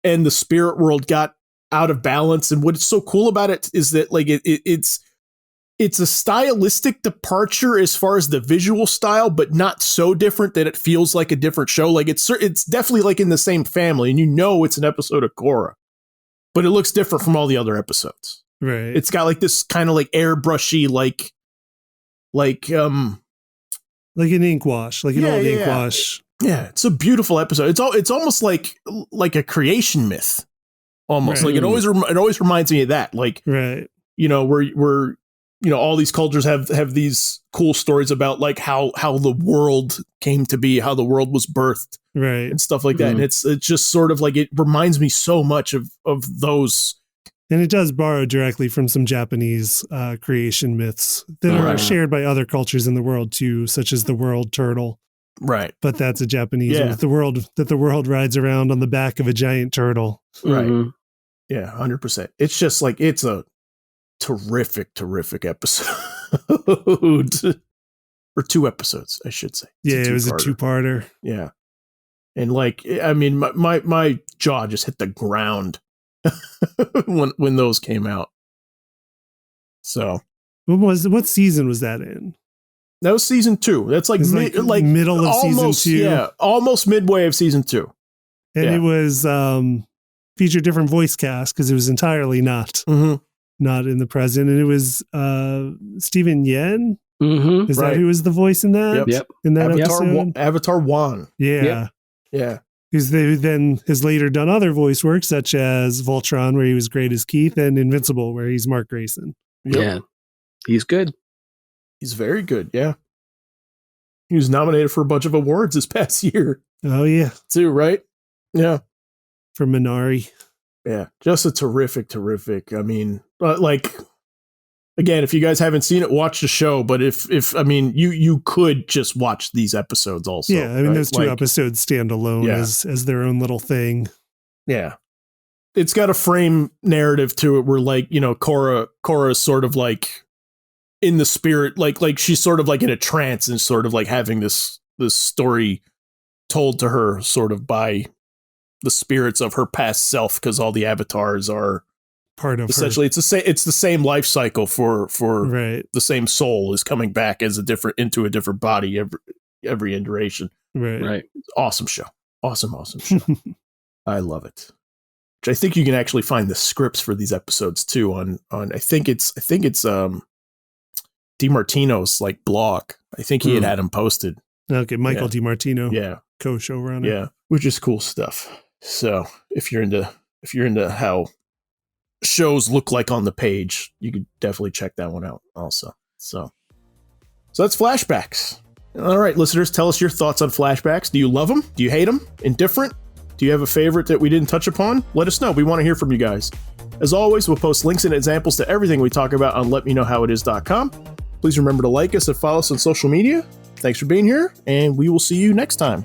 [SPEAKER 1] and the spirit world got out of balance. And what's so cool about it is that like it's a stylistic departure as far as the visual style, but not so different that it feels like a different show. Like it's definitely like in the same family, and it's an episode of Korra, but it looks different from all the other episodes.
[SPEAKER 4] Right.
[SPEAKER 1] It's got like this kind of like airbrushy, like an ink wash, like an old ink wash. Yeah, it's a beautiful episode. It's almost like a creation myth, almost.
[SPEAKER 4] Right.
[SPEAKER 1] Like it always reminds me of that. Like,
[SPEAKER 4] right.
[SPEAKER 1] Where all these cultures have these cool stories about like how the world came to be, how the world was birthed,
[SPEAKER 4] right,
[SPEAKER 1] and stuff like that. And it's just sort of like, it reminds me so much of those.
[SPEAKER 4] And it does borrow directly from some Japanese creation myths that are shared by other cultures in the world too, such as the world turtle.
[SPEAKER 1] Right.
[SPEAKER 4] But that's a Japanese one. The world rides around on the back of a giant turtle.
[SPEAKER 1] Right.
[SPEAKER 2] Mm-hmm.
[SPEAKER 1] Yeah, 100%. It's just like, it's a terrific episode. Or 2 episodes, I should say.
[SPEAKER 4] It was a 2-parter.
[SPEAKER 1] Yeah. And like, I mean, my jaw just hit the ground when those came out. So
[SPEAKER 4] what season was that in?
[SPEAKER 1] That was season 2. That's like
[SPEAKER 4] middle of
[SPEAKER 1] almost,
[SPEAKER 4] season 2.
[SPEAKER 1] Yeah, almost midway of season 2.
[SPEAKER 4] And it was featured different voice cast because it was entirely not in the present. And it was Steven Yen.
[SPEAKER 2] Mm-hmm.
[SPEAKER 4] Is that who was the voice in that?
[SPEAKER 2] Yep.
[SPEAKER 4] In that episode?
[SPEAKER 1] Avatar 1.
[SPEAKER 4] Yeah.
[SPEAKER 1] Yep. Yeah.
[SPEAKER 4] Who then has later done other voice work, such as Voltron, where he was great as Keith, and Invincible, where he's Mark Grayson.
[SPEAKER 1] Yep.
[SPEAKER 2] Yeah. He's good.
[SPEAKER 1] He's very good, yeah. He was nominated for a bunch of awards this past year.
[SPEAKER 4] Oh, yeah.
[SPEAKER 1] Too, right? Yeah.
[SPEAKER 4] For Minari.
[SPEAKER 1] Yeah. Just a terrific. I mean, like, again, if you guys haven't seen it, watch the show. But if you could just watch these episodes also.
[SPEAKER 4] Yeah, I mean, those 2 episodes stand alone as their own little thing.
[SPEAKER 1] Yeah. It's got a frame narrative to it where, like, Korra is sort of like in the spirit, like she's sort of like in a trance and sort of like having this story told to her sort of by the spirits of her past self, because all the avatars are
[SPEAKER 4] part of
[SPEAKER 1] essentially
[SPEAKER 4] her.
[SPEAKER 1] it's the same life cycle for
[SPEAKER 4] Right.
[SPEAKER 1] the same soul is coming back as into a different body every iteration.
[SPEAKER 4] Right.
[SPEAKER 1] Awesome show. Awesome show. I love it. Which I think you can actually find the scripts for these episodes too on I think it's DiMartino's like blog. I think he had them posted.
[SPEAKER 4] Okay, Michael DiMartino.
[SPEAKER 1] Yeah.
[SPEAKER 4] Co-showrunner.
[SPEAKER 1] Yeah, which is cool stuff. So if you're into how shows look like on the page, you could definitely check that one out also. So that's Flashbacks. All right, listeners, tell us your thoughts on Flashbacks. Do you love them? Do you hate them? Indifferent? Do you have a favorite that we didn't touch upon? Let us know. We want to hear from you guys. As always, we'll post links and examples to everything we talk about on letmeknowhowitis.com. Please remember to like us and follow us on social media. Thanks for being here, and we will see you next time.